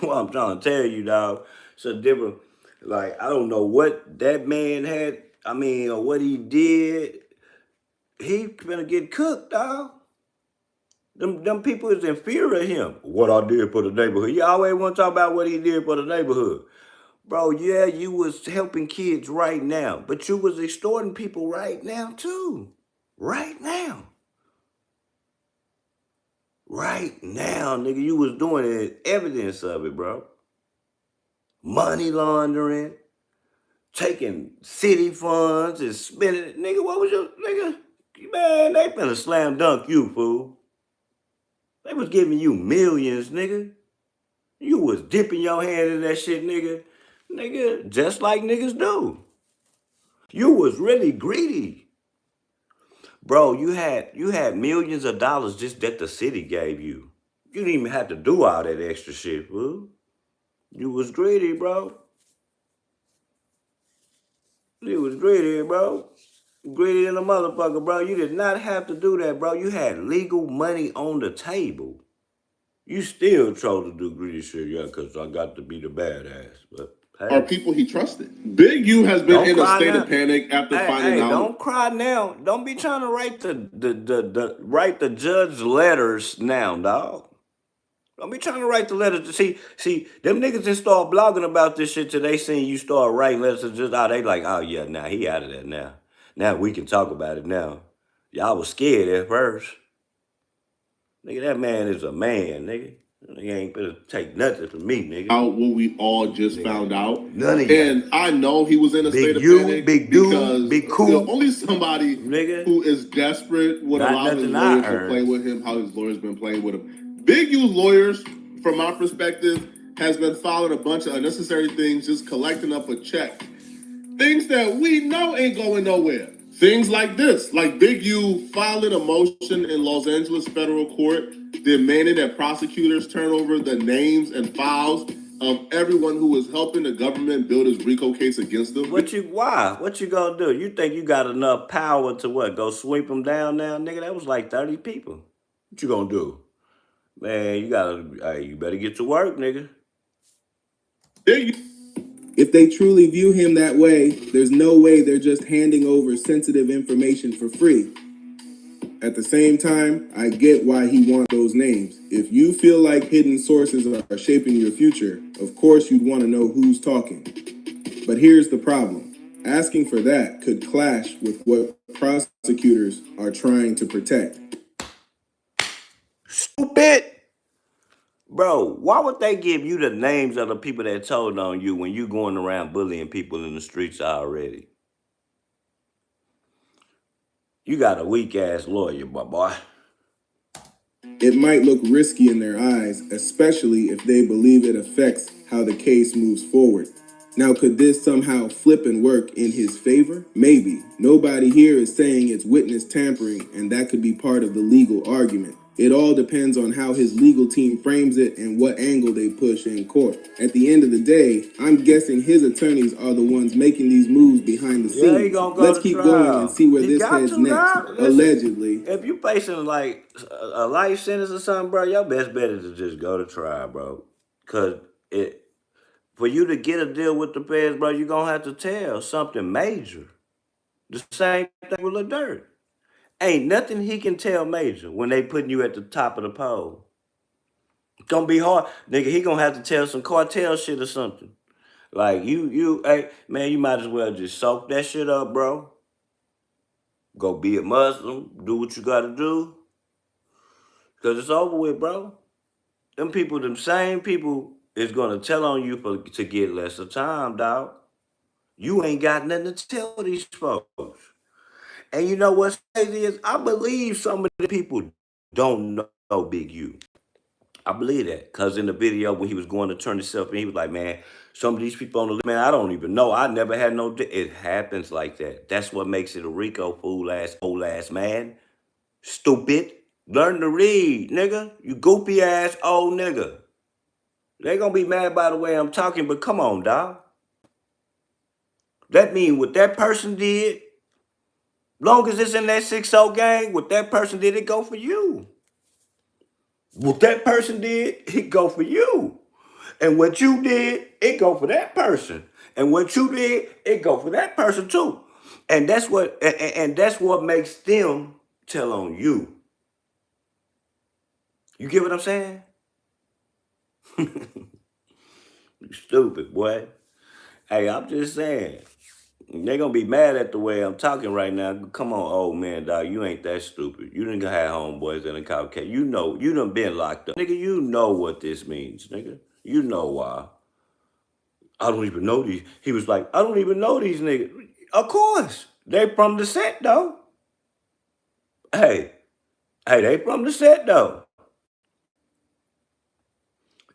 What I'm trying to tell you, dog. It's a different, like, I don't know what that man had, or what he did. He gonna get cooked, dog. Them people is in fear of him. What I did for the neighborhood. You always want to talk about what he did for the neighborhood. Bro, yeah, you was helping kids right now, but you was extorting people right now, too. Right now. Right now, nigga, you was doing it, evidence of it, bro. Money laundering, taking city funds and spending it. Nigga, what was your, nigga? Man, they finna slam dunk you, fool. They was giving you millions, nigga. You was dipping your hand in that shit, nigga. Nigga, just like niggas do. You was really greedy. Bro, you had millions of dollars just that the city gave you. You didn't even have to do all that extra shit, fool. You was greedy, bro. You was greedy, bro. Greedy than a motherfucker, bro. You did not have to do that, bro. You had legal money on the table. You still chose to do greedy shit, yeah, because I got to be the badass. But hey. Are people he trusted. Big U has been in a state of panic after finding out. Don't cry now. Don't be trying to write the judge letters now, dog. Don't be trying to write the letters. See, them niggas just start blogging about this shit till they seen you start writing letters to just, they like, oh yeah, now he out of that now. Now we can talk about it now. Y'all was scared at first. Nigga, that man is a man, nigga. He ain't gonna take nothing from me, nigga. Out what we all just found out. None of y'all. And I know he was in a state of panic because big cool. Only somebody nigga who is desperate would allow his lawyers to play with him, how his lawyers been playing with him. Big U's lawyers, from my perspective, has been filing a bunch of unnecessary things, just collecting up a check. Things that we know ain't going nowhere. Things like this, like Big U filing a motion in Los Angeles federal court demanding that prosecutors turn over the names and files of everyone who was helping the government build his RICO case against them. Why? What you gonna do? You think you got enough power to what? Go sweep them down now, nigga? That was like 30 people. What you gonna do? Man, you better get to work, nigga. Big If they truly view him that way, there's no way they're just handing over sensitive information for free. At the same time, I get why he wants those names. If you feel like hidden sources are shaping your future, of course you'd want to know who's talking. But here's the problem. Asking for that could clash with what prosecutors are trying to protect. Stupid. Bro, why would they give you the names of the people that told on you when you going around bullying people in the streets already? You got a weak-ass lawyer, my boy. It might look risky in their eyes, especially if they believe it affects how the case moves forward. Now, could this somehow flip and work in his favor? Maybe. Nobody here is saying it's witness tampering, and that could be part of the legal argument. It all depends on how his legal team frames it and what angle they push in court. At the end of the day, I'm guessing his attorneys are the ones making these moves behind the scenes. Yeah, he gonna go Let's to keep trial. going and see where He this got heads to next. now. Listen, Allegedly. if you facing like a life sentence or something, bro, your best bet is to just go to trial, bro. Cause for you to get a deal with the feds, bro, you're gonna have to tell something major. The same thing with Lil Durk. Ain't nothing he can tell major when they putting you at the top of the pole. It's gonna be hard. Nigga, he gonna have to tell some cartel shit or something. Like hey, man, you might as well just soak that shit up, bro. Go be a Muslim, do what you gotta do. Cause it's over with, bro. Them same people is gonna tell on you to get lesser time, dog. You ain't got nothing to tell these folks. And you know what's crazy is I believe some of the people don't know Big U. I believe that. Cause in the video when he was going to turn himself in, he was like, man, some of these people on the list, man, I don't even know. I never had no it happens like that. That's what makes it a RICO old ass man. Stupid. Learn to read, nigga. You goofy ass old nigga. They gonna be mad by the way I'm talking, but come on, dog. That mean what that person did, long as it's in that 6-0 gang, what that person did, it go for you. What that person did, it go for you. And what you did, it go for that person. And what you did, it go for that person too. And that's what makes them tell on you. You get what I'm saying? You stupid, boy. Hey, I'm just saying. They're gonna be mad at the way I'm talking right now. Come on, old man, dog. You ain't that stupid. You done have homeboys in a cop case. You know, you done been locked up. Nigga, you know what this means, nigga. You know why. I don't even know these. He was like, I don't even know these niggas. Of course. They from the set, though. Hey, they from the set, though.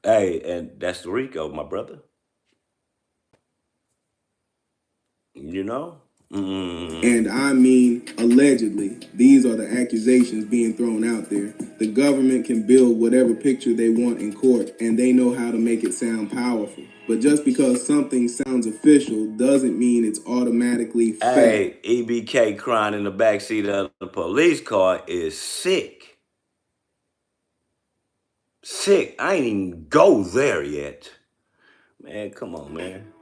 Hey, and that's the RICO, my brother. You know? And I mean, allegedly, these are the accusations being thrown out there. The government can build whatever picture they want in court, and they know how to make it sound powerful. But just because something sounds official doesn't mean it's automatically fact. Hey, EBK crying in the backseat of the police car is sick. Sick. I ain't even go there yet. Man, come on, man.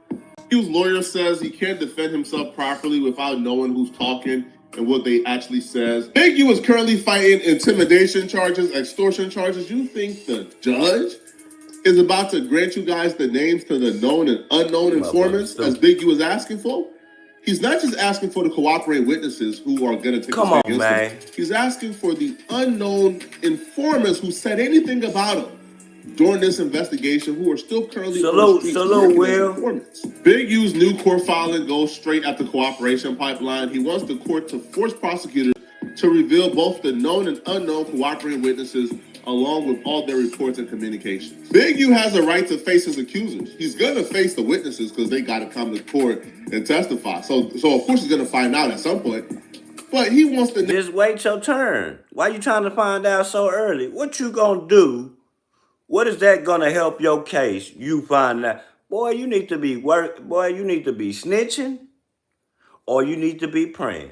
His lawyer says he can't defend himself properly without knowing who's talking and what they actually says. Big U is currently fighting intimidation charges, extortion charges. You think the judge is about to grant you guys the names to the known and unknown informants as Big U is asking for? He's not just asking for the cooperating witnesses who are going to take a stand against him. He's asking for the unknown informants who said anything about him during this investigation, who are still currently on the streets working as informants. Big U's new court filing goes straight at the cooperation pipeline. He wants the court to force prosecutors to reveal both the known and unknown cooperating witnesses along with all their reports and communications. Big U has a right to face his accusers. He's going to face the witnesses because they got to come to court and testify. So of course he's going to find out at some point. But he wants to... Just wait your turn. Why you trying to find out so early? What you gonna do? What is that gonna help your case? You find out, boy, you need to be snitching, or you need to be praying.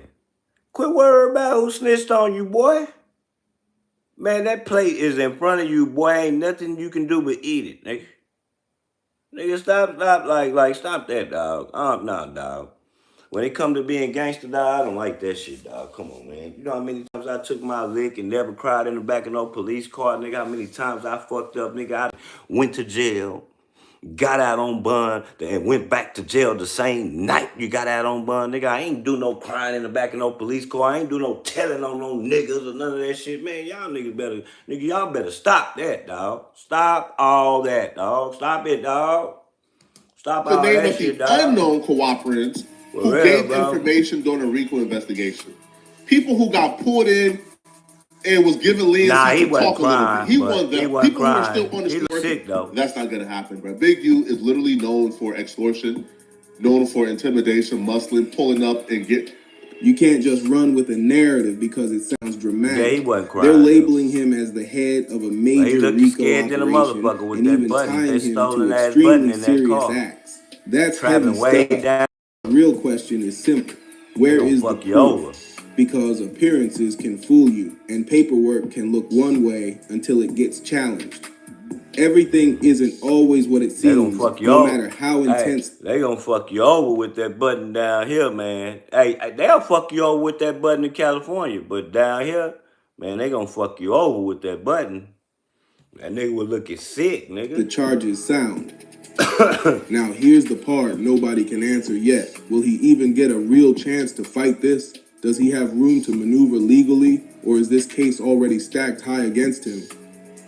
Quit worrying about who snitched on you, boy. Man, that plate is in front of you, boy. Ain't nothing you can do but eat it, nigga. Nigga, stop, stop that, dog. Nah, dog. When it come to being gangster, dog, I don't like that shit, dog. Come on, man. You know how many times I took my lick and never cried in the back of no police car, nigga? How many times I fucked up, nigga? I went to jail, got out on bond, and went back to jail the same night you got out on bond, nigga. I ain't do no crying in the back of no police car. I ain't do no telling on no niggas or none of that shit, man. Y'all niggas better, nigga, y'all better stop that, dog. Stop all that, dog. Stop it, dog. Stop The all name that of shit, the dog. unknown cooperatives For who real, gave bro. information during a RICO investigation. People who got pulled in and was given Nah, leniency he to wasn't talk a little bit. crying, He but won he them. wasn't People who are still crying. on the He street looked working. sick, though. That's not gonna happen, bro. Big U is literally known for extortion, known for intimidation, muscling, pulling up and get. You can't just run with a narrative because it sounds dramatic. Yeah, he wasn't crying. They're labeling him as the head of a major he looked RICO scared than a operation motherfucker with and that even button. tying That him to stolen ass extremely button in that serious car. acts. That's Traveling heavy way stuff. down. The real question is simple. Where gonna is the fuck you proof? over. Because appearances can fool you and paperwork can look one way until it gets challenged. Everything isn't always what it They gonna seems, fuck you no over. matter how Hey, intense. they gonna fuck you over with that button down here, man. Hey, they'll fuck you over with that button in California, but down here, man, they gonna fuck you over with that button. That nigga was looking sick, The nigga. charges sound. Now here's the part nobody can answer yet. Will he even get a real chance to fight this? Does he have room to maneuver legally, or is this case already stacked high against him?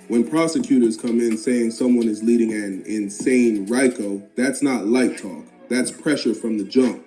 When prosecutors come in saying someone is leading an insane RICO, that's not light talk. That's pressure from the jump.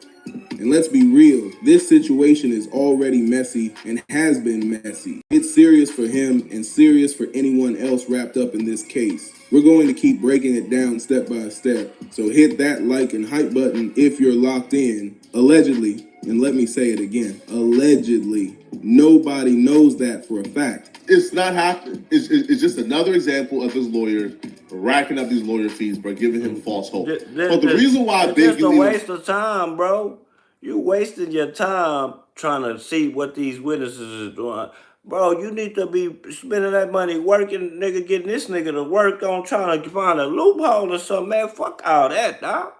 And let's be real, this situation is already messy and has been messy. It's serious for him and serious for anyone else wrapped up in this case. We're going to keep breaking it down step by step, so hit that like and hype button if you're locked in. Allegedly, and let me say it again, allegedly, nobody knows that for a fact. It's not happening. It's just another example of his lawyer racking up these lawyer fees, bro, giving him false hope. But the reason why It's Big just a U waste of time, bro. You wasting your time trying to see what these witnesses is doing. Bro, you need to be spending that money working, nigga, getting this nigga to work on trying to find a loophole or something, man. Fuck all that, dog.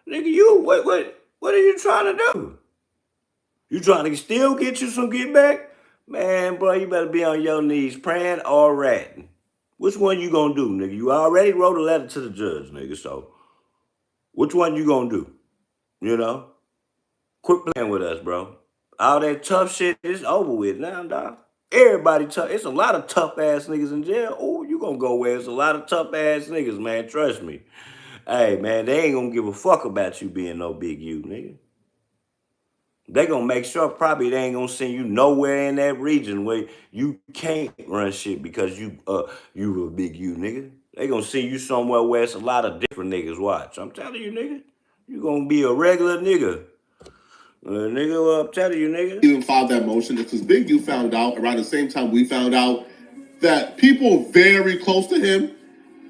Nigga, what are you trying to do? You trying to still get you some get back? Man, bro, you better be on your knees praying or ratting. Which one you gonna do, nigga? You already wrote a letter to the judge, nigga, so which one you gonna do? You know? Quit playing with us, bro. All that tough shit is over with now, dog. Everybody tough. It's a lot of tough ass niggas in jail. Oh, you gonna go where it's a lot of tough ass niggas, man. Trust me. Hey, man, they ain't gonna give a fuck about you being no big U, nigga. They gonna make sure probably they ain't gonna send you nowhere in that region where you can't run shit because you a big U, nigga. They gonna send you somewhere where it's a lot of different niggas. Watch, I'm telling you, nigga. You gonna be a regular nigga. Nigga, I'm telling you, nigga. even filed that motion because Big U found out around the same time we found out that people very close to him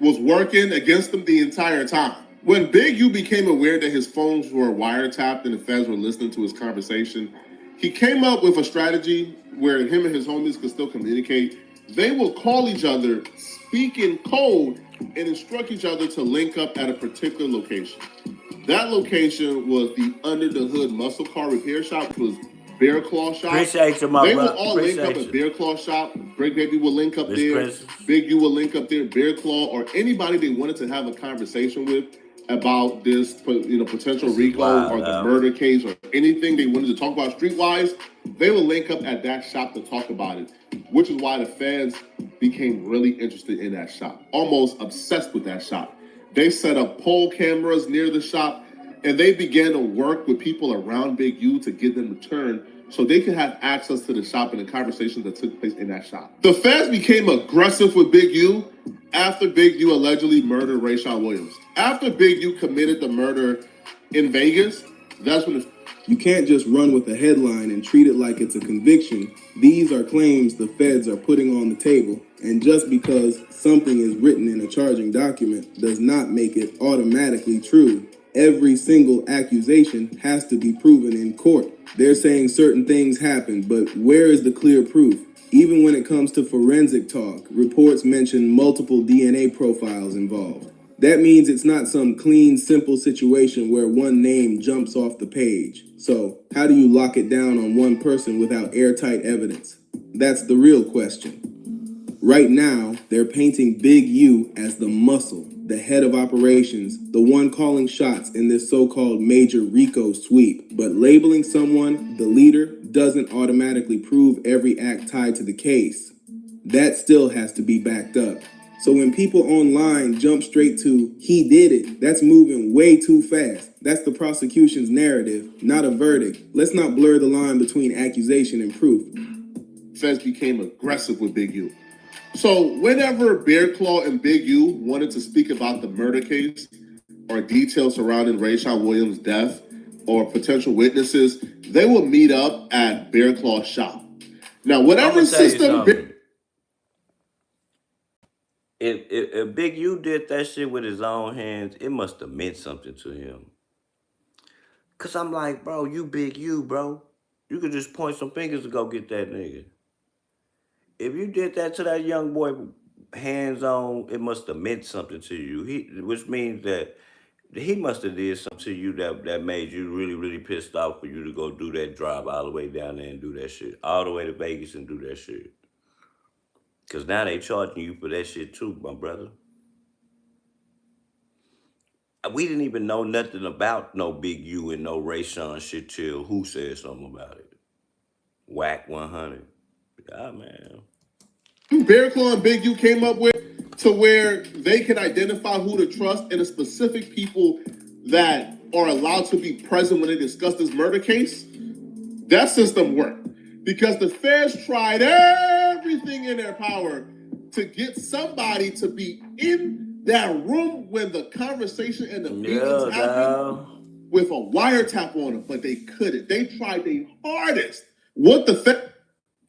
was working against him the entire time. When Big U became aware that his phones were wiretapped and the feds were listening to his conversation, he came up with a strategy where him and his homies could still communicate. They would call each other, speak in code, and instruct each other to link up at a particular location. That location was the Under the Hood Muscle Car Repair Shop, which was Bearclaw Shop. Appreciate you, my They brother. will all link up at Bearclaw Shop. Break Baby will link up Miss there. Princess. Big U will link up there. Bearclaw or anybody they wanted to have a conversation with about this, potential This is RICO wild, or the dog. murder case or anything they wanted to talk about streetwise, they will link up at that shop to talk about it, which is why the feds became really interested in that shop, almost obsessed with that shop. They set up pole cameras near the shop, and they began to work with people around Big U to get them to turn so they could have access to the shop and the conversations that took place in that shop. The feds became aggressive with Big U after Big U allegedly murdered Rayshawn Williams. After Big U committed the murder in Vegas, that's when You can't just run with a headline and treat it like it's a conviction. These are claims the feds are putting on the table. And just because something is written in a charging document does not make it automatically true. Every single accusation has to be proven in court. They're saying certain things happened, but where is the clear proof? Even when it comes to forensic talk, reports mention multiple DNA profiles involved. That means it's not some clean, simple situation where one name jumps off the page. So, how do you lock it down on one person without airtight evidence? That's the real question. Right now, they're painting Big U as the muscle, the head of operations, the one calling shots in this so-called major RICO sweep. But labeling someone the leader doesn't automatically prove every act tied to the case. That still has to be backed up. So when people online jump straight to, he did it, that's moving way too fast. That's the prosecution's narrative, not a verdict. Let's not blur the line between accusation and proof. Feds became aggressive with Big U. So whenever Bearclaw and Big U wanted to speak about the murder case or details surrounding Rayshon Williams' death or potential witnesses, they would meet up at Bearclaw's shop. Now, whatever system... If Big U did that shit with his own hands, it must have meant something to him. Cause I'm like, bro, you Big U, bro. You could just point some fingers to go get that nigga. If you did that to that young boy hands on, it must have meant something to you. Which means that he must have did something to you that made you really, really pissed off for you to go do that drive all the way down there and do that shit. All the way to Vegas and do that shit. Because now they charging you for that shit too, my brother. We didn't even know nothing about no Big U and no Rayshon shit till who said something about it. WACK100. Yeah, man. Bearclaw and Big U came up with to where they can identify who to trust and the specific people that are allowed to be present when they discuss this murder case. That system worked because the feds tried everything in their power to get somebody to be in that room when the conversation and the meetings happened with a wiretap on them, but they couldn't. They tried their hardest. What the feds...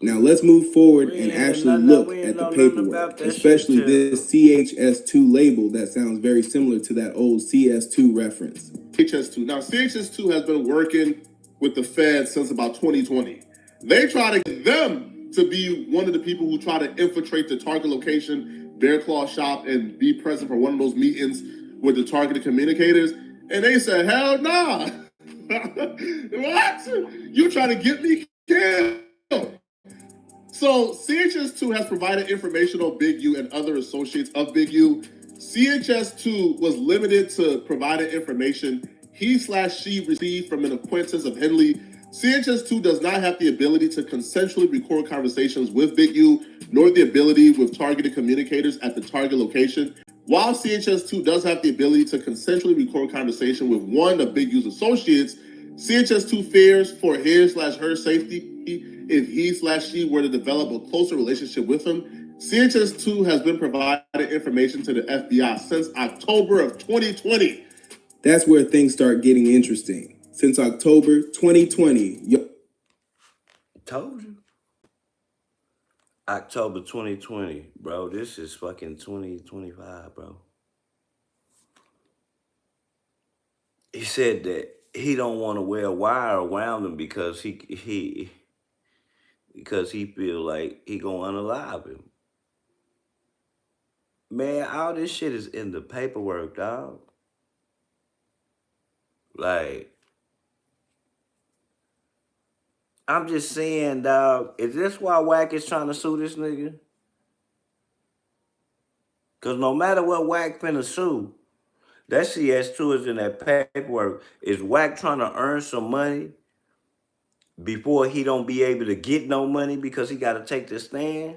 Now let's move forward and actually look at the paperwork, especially this CHS2 label that sounds very similar to that old CS2 reference. CHS2. Now, CHS2 has been working with the feds since about 2020. They try to get them to be one of the people who try to infiltrate the target location, Bearclaw shop, and be present for one of those meetings with the targeted communicators. And they said, hell nah. What? You trying to get me killed? So CHS2 has provided information on Big U and other associates of Big U. CHS2 was limited to providing information he/she received from an acquaintance of Henley. CHS2 does not have the ability to consensually record conversations with Big U, nor the ability with targeted communicators at the target location. While CHS2 does have the ability to consensually record conversation with one of Big U's associates, CHS2 fears for his/her safety if he/she were to develop a closer relationship with him. CHS2 has been providing information to the FBI since October of 2020. That's where things start getting interesting. Since October 2020. Told you. October 2020, bro. This is fucking 2025, bro. He said that he don't want to wear a wire around him because he feel like he gonna unalive him. Man, all this shit is in the paperwork, dog. Like, I'm just saying, dog, is this why Wack is trying to sue this nigga? Because no matter what Wack finna sue, that CS2 is in that paperwork. Is Wack trying to earn some money before he don't be able to get no money because he got to take this stand?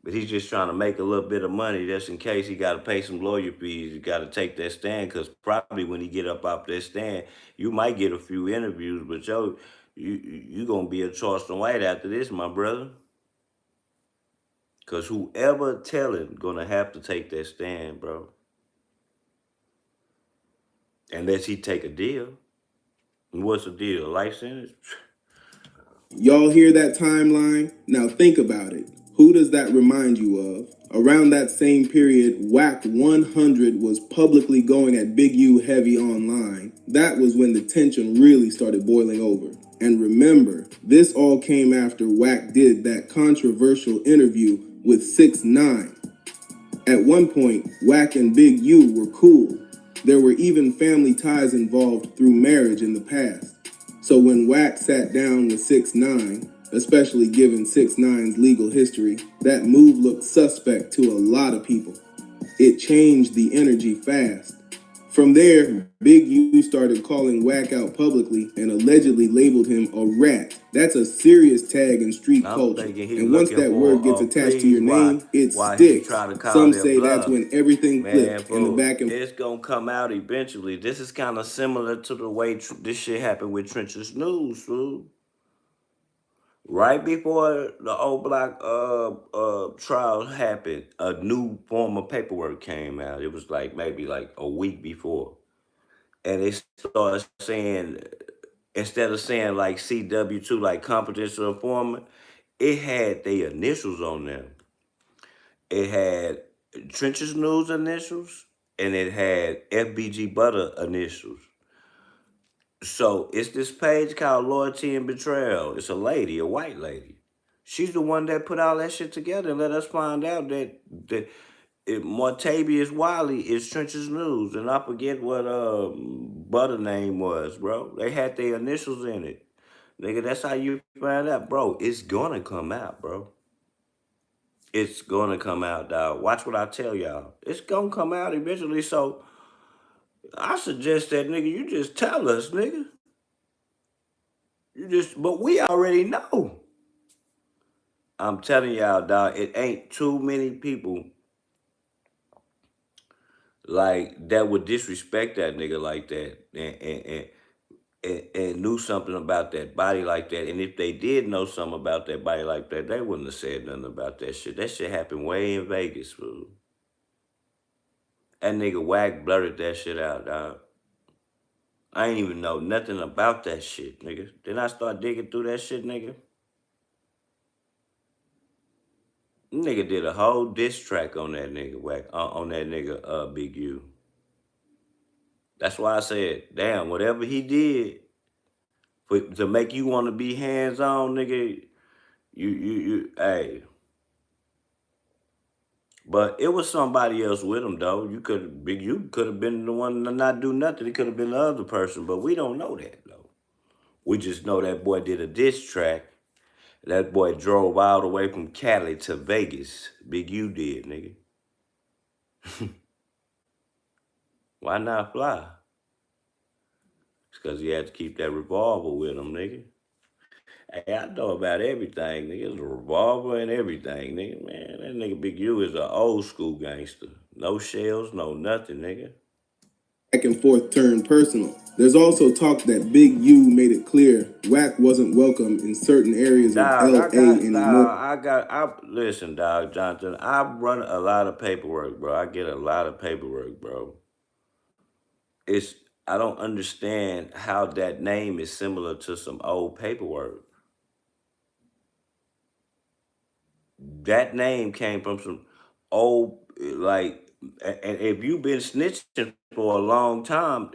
But he's just trying to make a little bit of money just in case he got to pay some lawyer fees. You got to take that stand because probably when he get up off that stand, you might get a few interviews, but you going to be a Charleston White after this, my brother. Because whoever telling going to have to take that stand, bro. Unless he take a deal. And what's the deal? Life sentence? Y'all hear that timeline? Now think about it. Who does that remind you of? Around that same period, WACK100 was publicly going at Big U heavy online. That was when the tension really started boiling over. And remember, this all came after Wack did that controversial interview with 6ix9ine. At one point, Wack and Big U were cool. There were even family ties involved through marriage in the past. So when Wack sat down with 6ix9ine, especially given 6ix9ine's legal history, that move looked suspect to a lot of people. It changed the energy fast. From there, Big U started calling Wack out publicly and allegedly labeled him a rat. That's a serious tag in street culture. And once that word gets attached to your name, it sticks. Some say that's when everything flipped in the back and it's gonna come out eventually. This is kind of similar to the way this shit happened with Trench's News, fool. Right before the old block trial happened, a new form of paperwork came out. It was like maybe like a week before. And they started saying, instead of saying like CW2, like confidential informant, it had their initials on them. It had Trench's News initials, and it had FBG Butter initials. So it's this page called Loyalty and Betrayal. It's a lady, a white lady. She's the one that put all that shit together and let us find out that Martavius Wiley is Trench's News. And I forget what Butter name was, bro. They had their initials in it. Nigga, that's how you find out. Bro, it's gonna come out, bro. It's gonna come out, dog. Watch what I tell y'all. It's gonna come out eventually, so I suggest that, nigga, you just tell us, nigga. But we already know. I'm telling y'all, dog, it ain't too many people like that would disrespect that nigga like that and knew something about that body like that. And if they did know something about that body like that, they wouldn't have said nothing about that shit. That shit happened way in Vegas, fool. That nigga Wack blurted that shit out, dog. I ain't even know nothing about that shit, nigga. Then I start digging through that shit, nigga. Nigga did a whole diss track on that nigga Wack, on that nigga Big U. That's why I said, damn, whatever he did to make you want to be hands-on, nigga, hey. But it was somebody else with him, though. Big U could have been the one to not do nothing. It could have been the other person, but we don't know that, though. We just know that boy did a diss track. That boy drove all the way from Cali to Vegas. Big U did, nigga. Why not fly? It's because he had to keep that revolver with him, nigga. Hey, I know about everything, nigga. It's a revolver and everything, nigga. Man, that nigga Big U is an old school gangster. No shells, no nothing, nigga. back and forth turned personal. There's also talk that Big U made it clear Wack wasn't welcome in certain areas of LA anymore. Listen, dog, Jonathan, I run a lot of paperwork, bro. I get a lot of paperwork, bro. I don't understand how that name is similar to some old paperwork. That name came from some old, like, and if you've been snitching for a long time,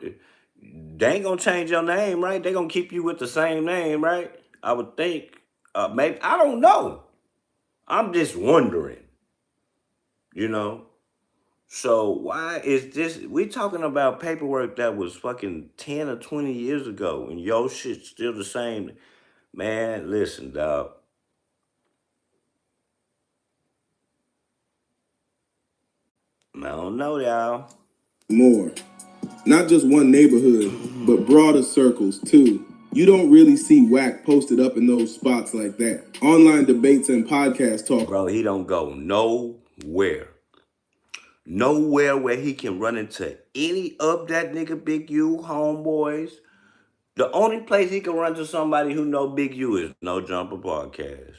they ain't gonna change your name, right? They gonna keep you with the same name, right? I would think. Maybe, I don't know. I'm just wondering, you know? So why is this, we talking about paperwork that was fucking 10 or 20 years ago and your shit's still the same? Man, listen, dog. I don't know, y'all. More. Not just one neighborhood, but broader circles too. You don't really see Wack posted up in those spots like that. Online debates and podcast talk. Bro, he don't go nowhere. Nowhere where he can run into any of that nigga Big U homeboys. The only place he can run to somebody who know Big U is No Jumper Podcast.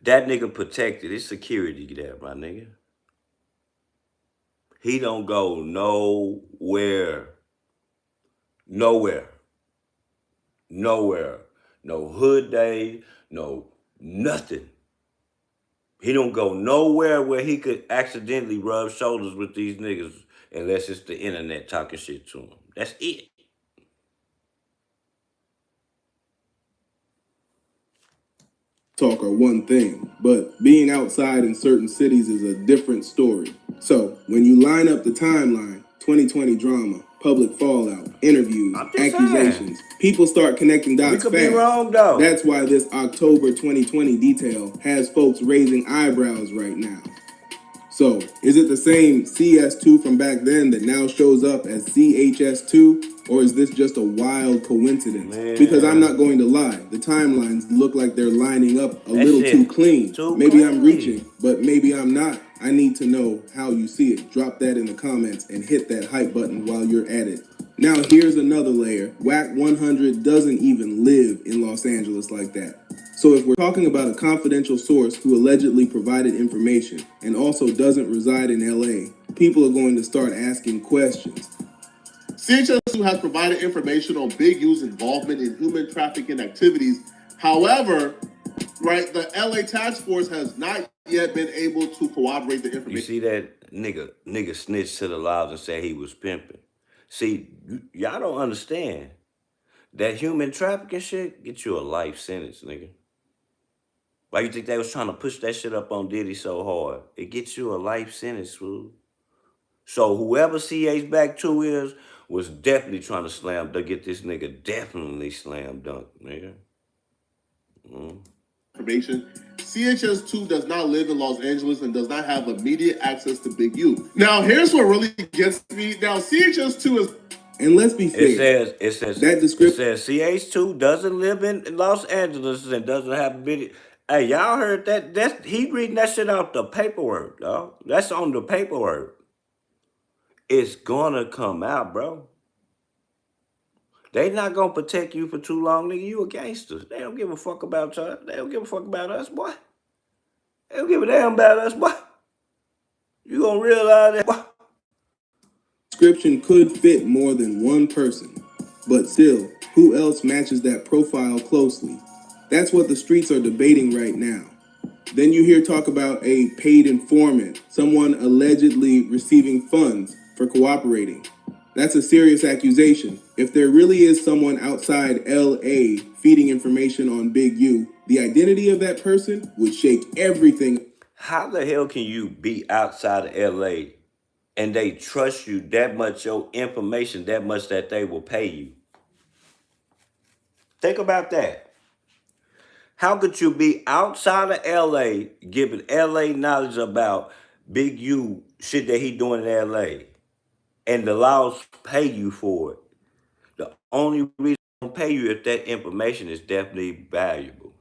That nigga protected. It's security there, my nigga. He don't go nowhere. Nowhere. Nowhere. No hood day, no nothing. He don't go nowhere where he could accidentally rub shoulders with these niggas unless it's the internet talking shit to him. That's it. talk are one thing, but being outside in certain cities is a different story. So when you line up the timeline, 2020 drama, public fallout, interviews, I'm just accusations, saying. people start connecting We dots could fast. be wrong though. That's why this October 2020 detail has folks raising eyebrows right now. So, is it the same CS2 from back then that now shows up as CHS2, or is this just a wild coincidence? Man. Because I'm not going to lie, the timelines look like they're lining up a little shit too clean. too Maybe I'm cleanly. reaching, but maybe I'm not. I need to know how you see it. Drop that in the comments and hit that hype button while you're at it. Now here's another layer. WACK100 doesn't even live in Los Angeles like that. So if we're talking about a confidential source who allegedly provided information and also doesn't reside in LA, people are going to start asking questions. CHS2 has provided information on Big U's involvement in human trafficking activities. However, right, the LA task force has not yet been able to corroborate the information. You see that nigga snitched to the laws and said he was pimping. See, y'all don't understand. That human trafficking shit get you a life sentence, nigga. Why you think they was trying to push that shit up on Diddy so hard? It gets you a life sentence, fool. So whoever CH back 2 is was definitely trying to get this nigga definitely slam dunk, nigga. Information. CHS2 does not live in Los Angeles and does not have immediate access to Big U. Now, here's what really gets me. Now, CHS2 is... And let's be fair. It says that description. It says CH2 doesn't live in Los Angeles and doesn't have a video. Hey, y'all heard that? He reading that shit off the paperwork, dog. That's on the paperwork. It's gonna come out, bro. They not gonna protect you for too long, nigga. You a gangster. They don't give a fuck about y'all. They don't give a fuck about us, boy. They don't give a damn about us, boy. You gonna realize that, boy. Description could fit more than one person, but still, who else matches that profile closely? That's what the streets are debating right now. Then you hear talk about a paid informant, someone allegedly receiving funds for cooperating. That's a serious accusation. If there really is someone outside LA feeding information on Big U, the identity of that person would shake everything. How the hell can you be outside of LA and they trust you that much, your information that much that they will pay you? Think about that. How could you be outside of LA giving LA knowledge about Big U shit that he doing in LA and the laws pay you for it? The only reason they don't pay you if that information is definitely valuable.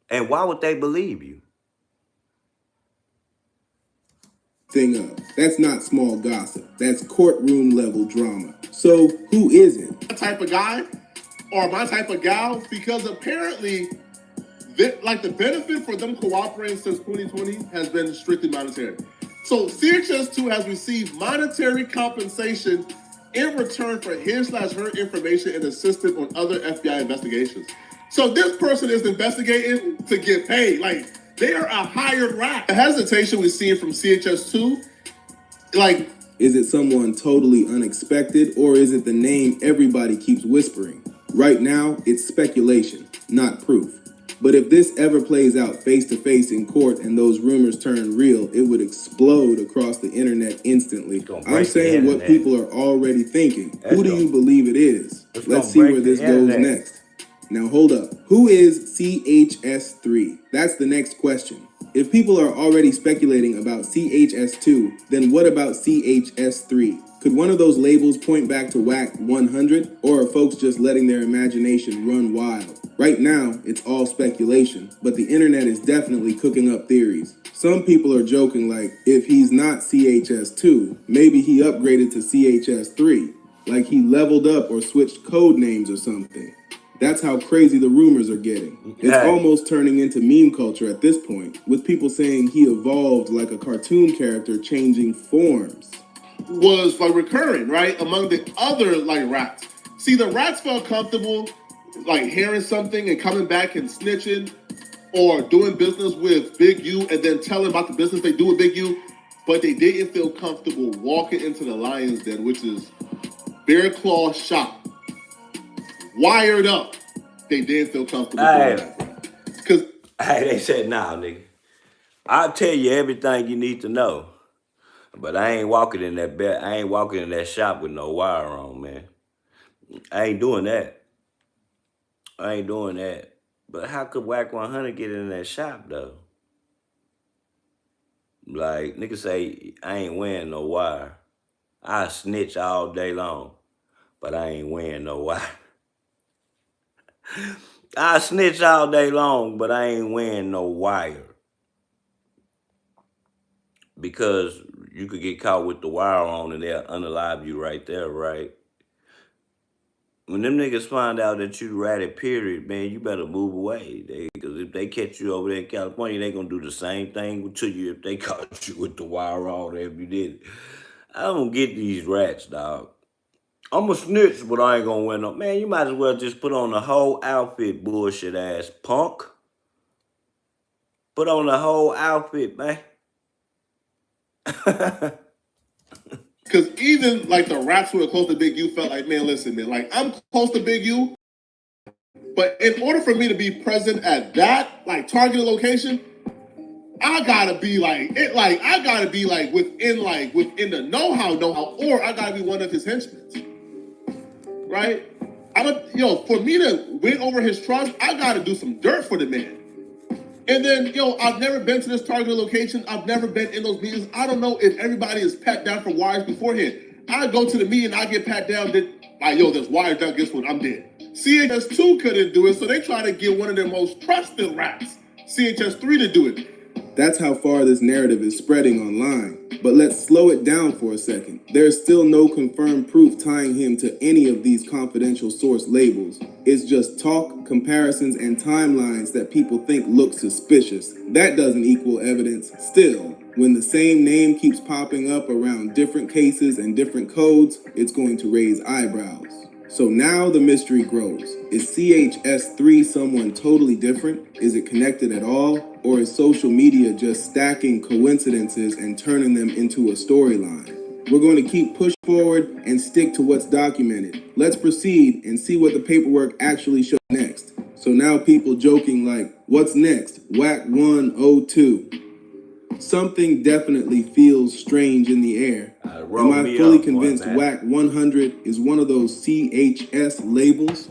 And why would they believe you? Thing up. That's not small gossip. That's courtroom level drama. So who isn't? My type of guy or my type of gal, because apparently, like, the benefit for them cooperating since 2020 has been strictly monetary. So CHS2 has received monetary compensation in return for his/her information and assistance on other FBI investigations. So this person is investigating to get paid. Like, they are a hired rat. The hesitation we're seeing from CHS2, like... Is it someone totally unexpected, or is it the name everybody keeps whispering? Right now, it's speculation, not proof. But if this ever plays out face-to-face in court and those rumors turn real, it would explode across the internet instantly. I'm saying what people are already thinking. Who do you believe it is? Let's see where this goes next. Now hold up. Who is CHS3? That's the next question. If people are already speculating about CHS2, then what about CHS3? Could one of those labels point back to WACK100, or are folks just letting their imagination run wild? Right now, it's all speculation, but the internet is definitely cooking up theories. Some people are joking like, if he's not CHS2, maybe he upgraded to CHS3, like he leveled up or switched code names or something. That's how crazy the rumors are getting. It's almost turning into meme culture at this point, with people saying he evolved like a cartoon character changing forms. Was like recurring, right, among the other like rats. See, the rats felt comfortable like hearing something and coming back and snitching or doing business with Big U and then telling about the business they do with Big U, but they didn't feel comfortable walking into the lion's den, which is Bearclaw shop, wired up, they did feel comfortable Hey, doing that. Because hey, they said, nah, nigga. I'll tell you everything you need to know. But I ain't walking in that bed. I ain't walking in that shop with no wire on, man. I ain't doing that. I ain't doing that. But how could WACK100 get in that shop though? Like niggas say, I ain't wearing no wire. I snitch all day long, but I ain't wearing no wire. I snitch all day long, but I ain't wearing no wire. Because you could get caught with the wire on and they'll unalive you right there, right? When them niggas find out that you ratted, period, man, you better move away. Because if they catch you over there in California, they going to do the same thing to you if they caught you with the wire on if you did it. I don't get these rats, dog. I'm a snitch, but I ain't going to wear no. Man, you might as well just put on the whole outfit, bullshit ass punk. Put on the whole outfit, man. Because even like the raps who were close to Big U felt like, man, listen, man, like I'm close to Big U, but in order for me to be present at that like targeted location, I gotta be like it, like I gotta be like within the know-how, or I gotta be one of his henchmen, right? For me to win over his trust, I gotta do some dirt for the man. And then, I've never been to this targeted location. I've never been in those meetings. I don't know if everybody is pat down for wires beforehand. I go to the meeting, I get pat down, there's wires down, guess what, I'm dead. CHS2 couldn't do it, so they try to get one of their most trusted rats, CHS3, to do it. That's how far this narrative is spreading online. But let's slow it down for a second. There's still no confirmed proof tying him to any of these confidential source labels. It's just talk, comparisons, and timelines that people think look suspicious. That doesn't equal evidence. Still, when the same name keeps popping up around different cases and different codes, it's going to raise eyebrows. So now the mystery grows. Is CHS3 someone totally different? Is it connected at all? Or is social media just stacking coincidences and turning them into a storyline? We're going to keep pushing forward and stick to what's documented. Let's proceed and see what the paperwork actually shows next. So now people joking like, what's next? WACK100. Something definitely feels strange in the air. Am I fully convinced WACK100 is one of those CHS labels?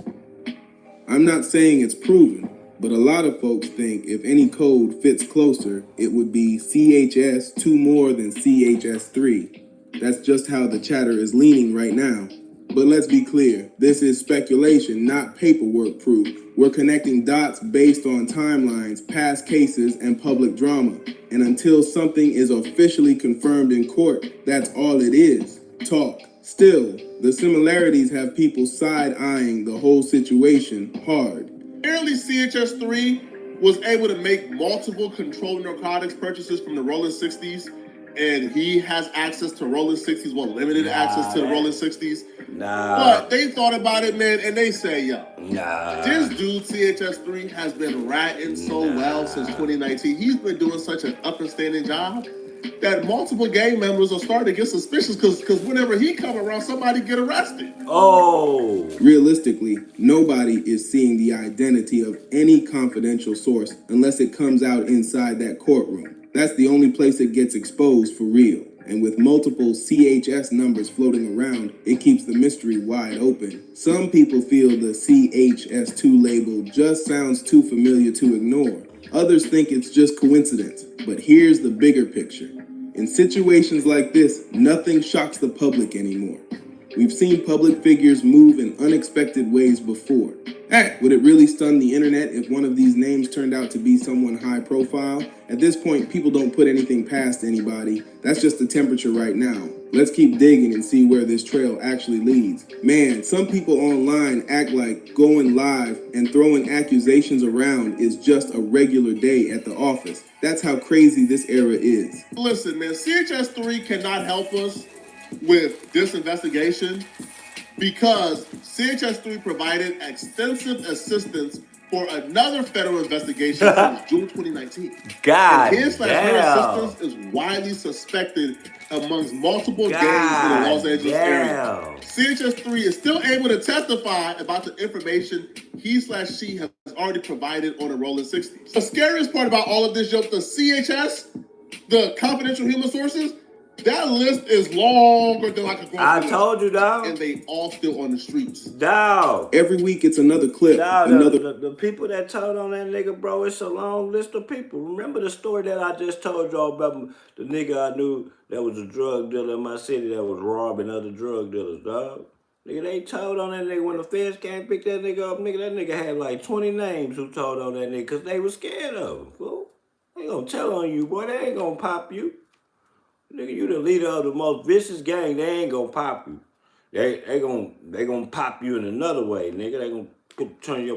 I'm not saying it's proven, but a lot of folks think if any code fits closer, it would be CHS2 more than CHS3. That's just how the chatter is leaning right now. But let's be clear, this is speculation, not paperwork proof. We're connecting dots based on timelines, past cases, and public drama. And until something is officially confirmed in court, that's all it is. Talk. Still, the similarities have people side-eyeing the whole situation hard. Apparently CHS3 was able to make multiple controlled narcotics purchases from the Rolling 60s, and he has access to Rolling 60s, limited access to the Rolling 60s. But they thought about it, man, and they say, this dude, CHS3, has been ratting so well since 2019. He's been doing such an up and standing job that multiple gang members are starting to get suspicious because whenever he come around, somebody get arrested. Oh. Realistically, nobody is seeing the identity of any confidential source unless it comes out inside that courtroom. That's the only place it gets exposed for real. And with multiple CHS numbers floating around, it keeps the mystery wide open. Some people feel the CHS2 label just sounds too familiar to ignore. Others think it's just coincidence. But here's the bigger picture. In situations like this, nothing shocks the public anymore. We've seen public figures move in unexpected ways before. Heck, would it really stun the internet if one of these names turned out to be someone high profile? At this point, people don't put anything past anybody. That's just the temperature right now. Let's keep digging and see where this trail actually leads. Man, some people online act like going live and throwing accusations around is just a regular day at the office. That's how crazy this era is. Listen, man, CHS3 cannot help us with this investigation because CHS3 provided extensive assistance for another federal investigation since June 2019. God and his / her damn. assistance is widely suspected amongst multiple gangs in the God Los Angeles damn. area. CHS-3 is still able to testify about the information he / she has already provided on a rolling 60. The scariest part about all of this, the CHS, the confidential human sources, that list is longer than like a grocery I list. told you, dog. And they all still on the streets. Dog. Every week it's another clip. Dog, another. the people that told on that nigga, bro, it's a long list of people. Remember the story that I just told y'all about the nigga I knew that was a drug dealer in my city that was robbing other drug dealers, dog? Nigga, they told on that nigga when the feds came pick that nigga up. Nigga, that nigga had like 20 names who told on that nigga because they was scared of him, fool. They gonna tell on you, boy. They ain't gonna pop you. Nigga, you the leader of the most vicious gang. They ain't gonna pop you. They gonna pop you in another way, nigga. They gonna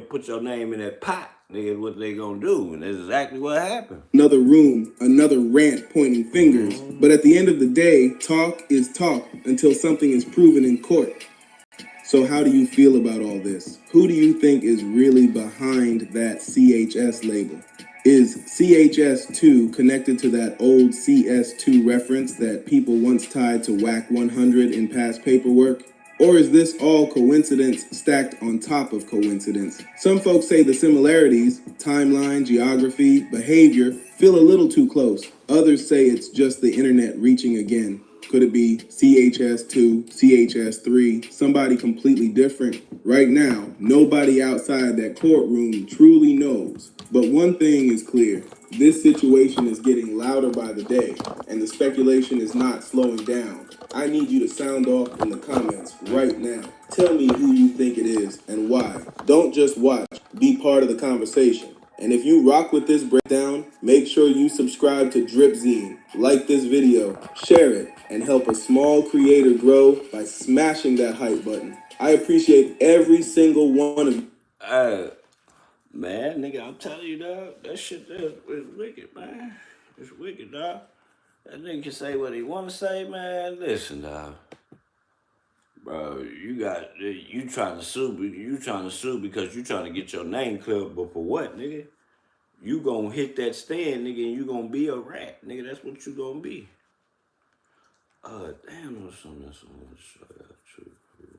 put your name in that pot, nigga. What they gonna do, and that's exactly what happened. Another room, another rant pointing fingers. But at the end of the day, talk is talk until something is proven in court. So how do you feel about all this? Who do you think is really behind that CHS label? Is CHS2 connected to that old CS2 reference that people once tied to WACK100 in past paperwork? Or is this all coincidence stacked on top of coincidence? Some folks say the similarities, timeline, geography, behavior, feel a little too close. Others say it's just the internet reaching again. Could it be CHS2, CHS3, somebody completely different? Right now, nobody outside that courtroom truly knows. But one thing is clear. This situation is getting louder by the day, and the speculation is not slowing down. I need you to sound off in the comments right now. Tell me who you think it is and why. Don't just watch, be part of the conversation. And if you rock with this breakdown, make sure you subscribe to Drip Zine, like this video, share it, and help a small creator grow by smashing that hype button. I appreciate every single one of you. Man, nigga, I'm telling you, dog, that shit there is wicked, man. It's wicked, dog. That nigga can say what he want to say, man. Listen, dog. Bro, you trying to sue because you trying to get your name clear, but for what, nigga? You gonna hit that stand, nigga, and you gonna be a rat, nigga. That's what you gonna be. Damn, there was something else I want to show you too.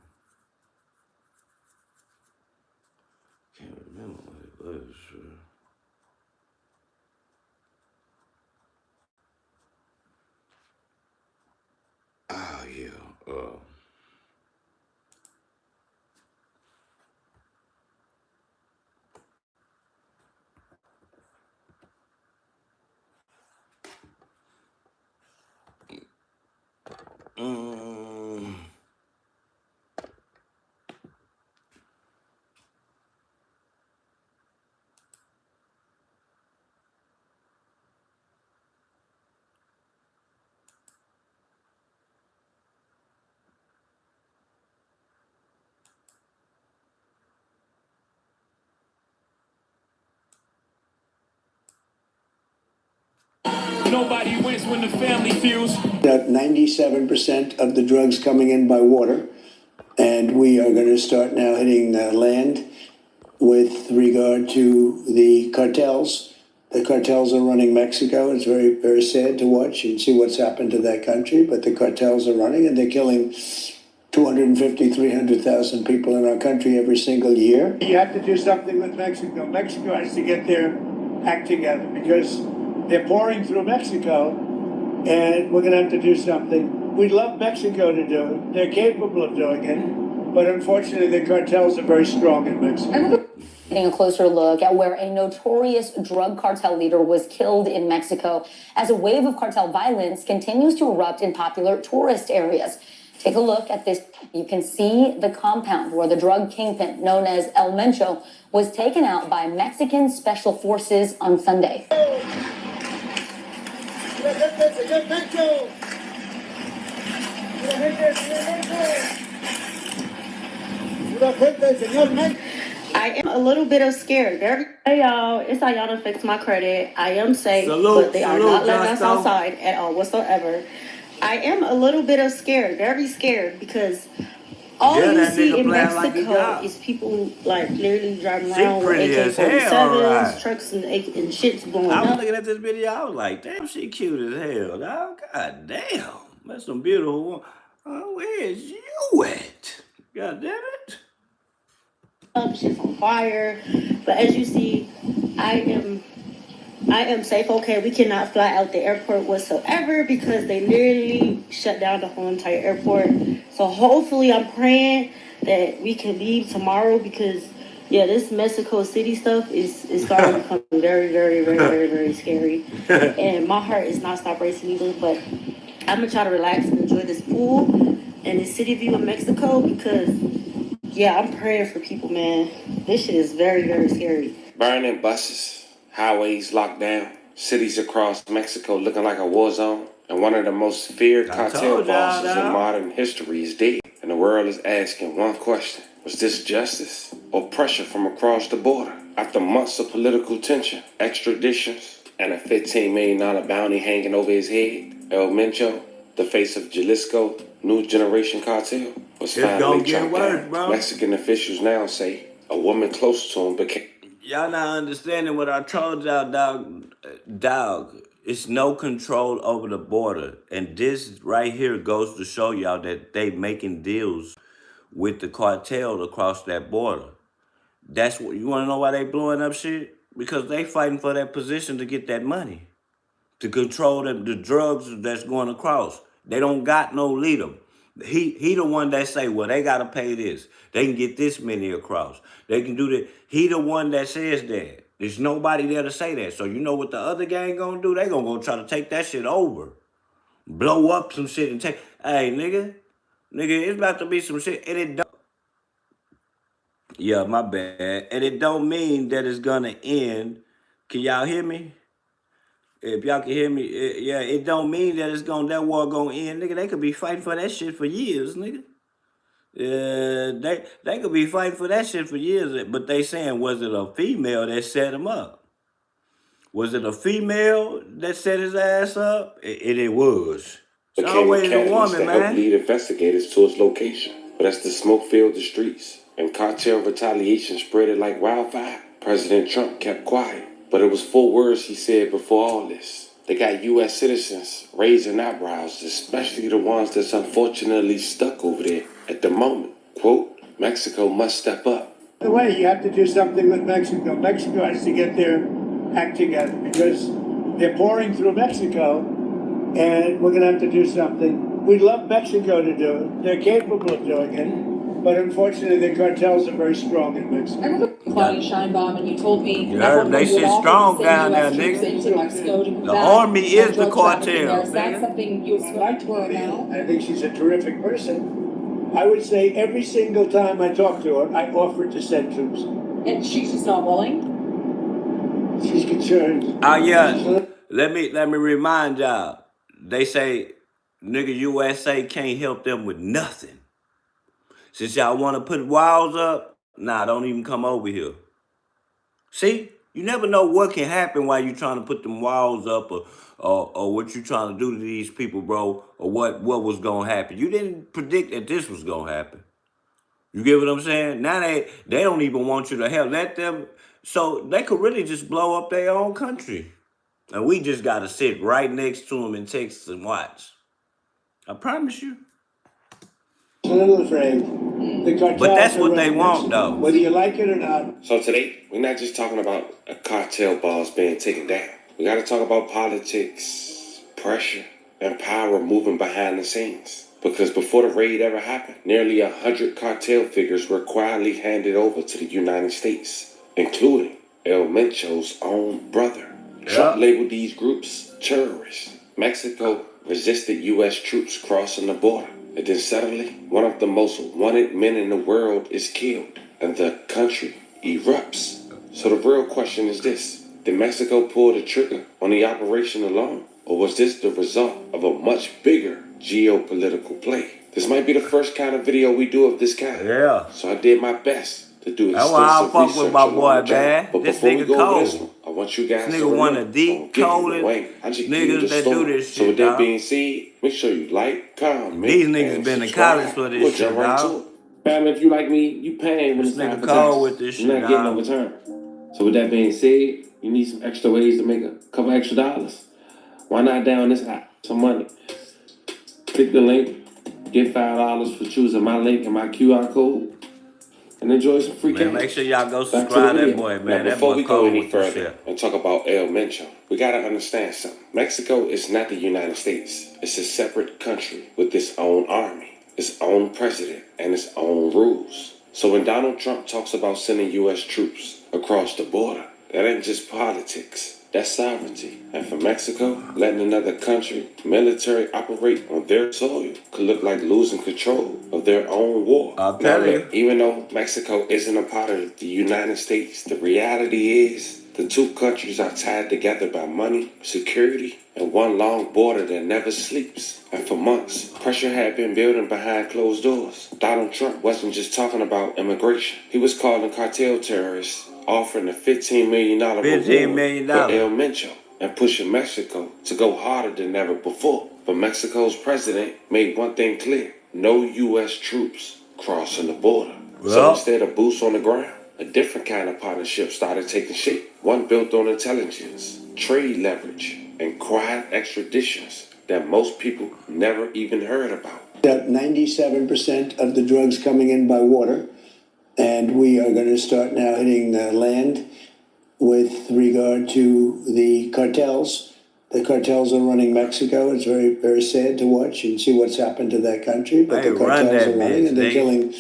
Can't remember what it was. Yeah. Nobody wins when the family feels. 97% of the drugs coming in by water, and we are going to start now hitting land with regard to the cartels. The cartels are running Mexico. It's very, very sad to watch and see what's happened to that country, but the cartels are running, and they're killing 250, 300,000 people in our country every single year. You have to do something with Mexico. Mexico has to get their act together because they're pouring through Mexico, and we're going to have to do something. We'd love Mexico to do it. They're capable of doing it, but unfortunately the cartels are very strong in Mexico. Taking a closer look at where a notorious drug cartel leader was killed in Mexico as a wave of cartel violence continues to erupt in popular tourist areas. Take a look at this. You can see the compound where the drug kingpin known as El Mento was taken out by Mexican special forces on Sunday. I am a little bit scared. Hey y'all, it's Ayana Fix My Credit. I am safe, but they are not letting us outside at all whatsoever. I am a little bit scared, very scared, because All Yeah, you that see nigga in playing like he Mexico got. is people like literally driving She around with pretty as hell, AK-47s, alright. trucks and shit's blowing I was up. looking at this video, I was like, damn, she cute as hell, dog. God damn. That's some beautiful woman. Where's you at? God damn it. Shit's on fire. But as you see, I am safe. Okay, we cannot fly out the airport whatsoever because they literally shut down the whole entire airport. So hopefully, I'm praying that we can leave tomorrow because yeah, this Mexico City stuff is starting to become very, very, very, very, very scary. And my heart is not stop racing either. But I'm gonna try to relax and enjoy this pool and this city view in Mexico because yeah, I'm praying for people, man. This shit is very, very scary. Burning buses, highways locked down, cities across Mexico looking like a war zone, and one of the most feared cartel bosses in modern history is dead. And the world is asking one question: was this justice or pressure from across the border? After months of political tension, extraditions, and a $15 million bounty hanging over his head, El Mento, the face of Jalisco New Generation Cartel, was finally tracked down. Bro. Mexican officials now say a woman close to him became... Y'all not understanding what I told y'all, dog. Dog, it's no control over the border. And this right here goes to show y'all that they making deals with the cartel across that border. That's what you want to know why they blowing up shit? Because they fighting for that position to get that money, to control the drugs that's going across. They don't got no leader. He the one that say, well, they gotta pay this. They can get this many across. They can do that. He the one that says that. There's nobody there to say that. So you know what the other gang gonna do? They gonna go try to take that shit over, blow up some shit and take. Hey, nigga, it's about to be some shit, and it don't. Yeah, my bad. And it don't mean that it's gonna end. Can y'all hear me? If y'all can hear me, yeah, it don't mean that that war gonna end, nigga. They could be fighting for that shit for years, nigga. They could be fighting for that shit for years, but they saying, was it a female that set him up? Was it a female that set his ass up? It was. It's always a woman, to help lead investigators to its location. But as the smoke filled the streets and cartel retaliation spread it like wildfire, President Trump kept quiet. But it was 4 words he said before all this. They got U.S. citizens raising eyebrows, especially the ones that's unfortunately stuck over there at the moment. Quote, Mexico must step up. By the way, you have to do something with Mexico. Mexico has to get their act together because they're pouring through Mexico, and we're going to have to do something. We'd love Mexico to do it. They're capable of doing it, but unfortunately, the cartels are very strong in Mexico. I remember Claudia Scheinbaum, and you told me you heard they shit strong down there, nigga. The army is the cartel. Is that something you would like to her now? I think she's a terrific person. I would say every single time I talk to her, I offer to send troops. And she's just not willing? She's concerned. Yeah. Let me remind y'all. They say, nigga, USA can't help them with nothing. Since y'all want to put walls up, nah, don't even come over here. See, you never know what can happen while you trying to put them walls up, or what you trying to do to these people, bro, or what was gonna happen. You didn't predict that this was gonna happen. You get what I'm saying? Now they don't even want you to help. Let them, so they could really just blow up their own country. And we just got to sit right next to them in Texas and watch. I promise you. A little afraid. But that's what they want, though. Whether you like it or not. So today, we're not just talking about a cartel boss being taken down. We got to talk about politics, pressure, and power moving behind the scenes. Because before the raid ever happened, nearly 100 cartel figures were quietly handed over to the United States, including El Mencho's own brother. Trump labeled these groups terrorists. Mexico resisted U.S. troops crossing the border. And then suddenly, one of the most wanted men in the world is killed, and the country erupts. So the real question is this: did Mexico pull the trigger on the operation alone? Or was this the result of a much bigger geopolitical play? This might be the first kind of video we do of this kind. Yeah. So I did my best to do that's why I fuck research with my boy, man. But this before nigga we go cold. over this one, I want you guys this to nigga one of the coldest niggas that do this shit, So with that dog. being said, make sure you like, comment, these niggas been in college for this shit, jump right dog. to it. Family, if you like me, you paying when This it's time nigga for cold taxes. with this You're shit, not getting no dog. return. So with that being said, you need some extra ways to make a couple extra dollars. Why not down this app? Some money. Click the link, get $5 for choosing my link and my QR code, and enjoy some free Man, cash. make sure y'all go Back to the subscribe that video. boy, Now, man. That before boy we go cold any with this further shit. and talk about Mento, we gotta understand something. Mexico is not the United States. It's a separate country with its own army, its own president, and its own rules. So when Donald Trump talks about sending U.S. troops across the border, that ain't just politics. That's sovereignty. And for Mexico, letting another country military operate on their soil could look like losing control of their own war. I'll Now tell look, you. even though Mexico isn't a part of the United States, the reality is the two countries are tied together by money, security, and one long border that never sleeps. And for months, pressure had been building behind closed doors. Donald Trump wasn't just talking about immigration. He was calling cartel terrorists, offering a $15 million $15 million. for El Mencho, and pushing Mexico to go harder than ever before. But Mexico's president made one thing clear: no U.S. troops crossing the border. So Well, instead of boots on the ground, a different kind of partnership started taking shape. One built on intelligence, trade leverage, and quiet extraditions that most people never even heard about. 97% of the drugs coming in by water, and we are going to start now hitting land with regard to the cartels. The cartels are running Mexico. It's very, very sad to watch and see what's happened to that country. But hey, the run cartels that are running, bitch, and they're nigga. killing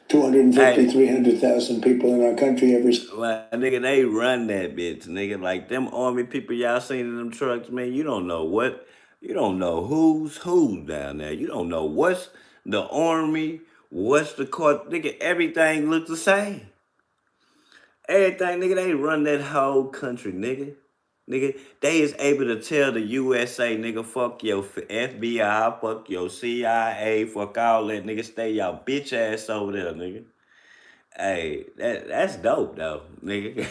250, Hey. 300,000 people in our country every. Well, nigga, they run that bitch, nigga. Like them army people y'all seen in them trucks, man. You don't know what, you don't know who's who down there. You don't know what's the army, what's the court, nigga. Everything look the same. Everything, nigga. They run that whole country, nigga. Nigga, they is able to tell the USA, nigga, fuck your FBI, fuck your CIA, fuck all that, nigga. Stay y'all bitch ass over there, nigga. Hey, that's dope though, nigga.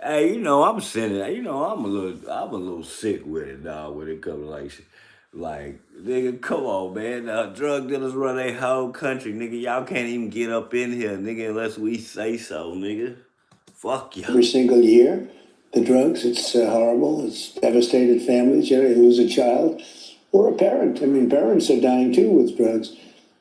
Hey, you know I'm sending. You know I'm a little sick with it, dog. When it comes to like, nigga, come on, man. Drug dealers run a whole country, nigga. Y'all can't even get up in here, nigga, unless we say so, nigga. Fuck you. Every single year, the drugs, it's horrible. It's devastated families. You know, you lose a child or a parent. I mean, parents are dying too with drugs.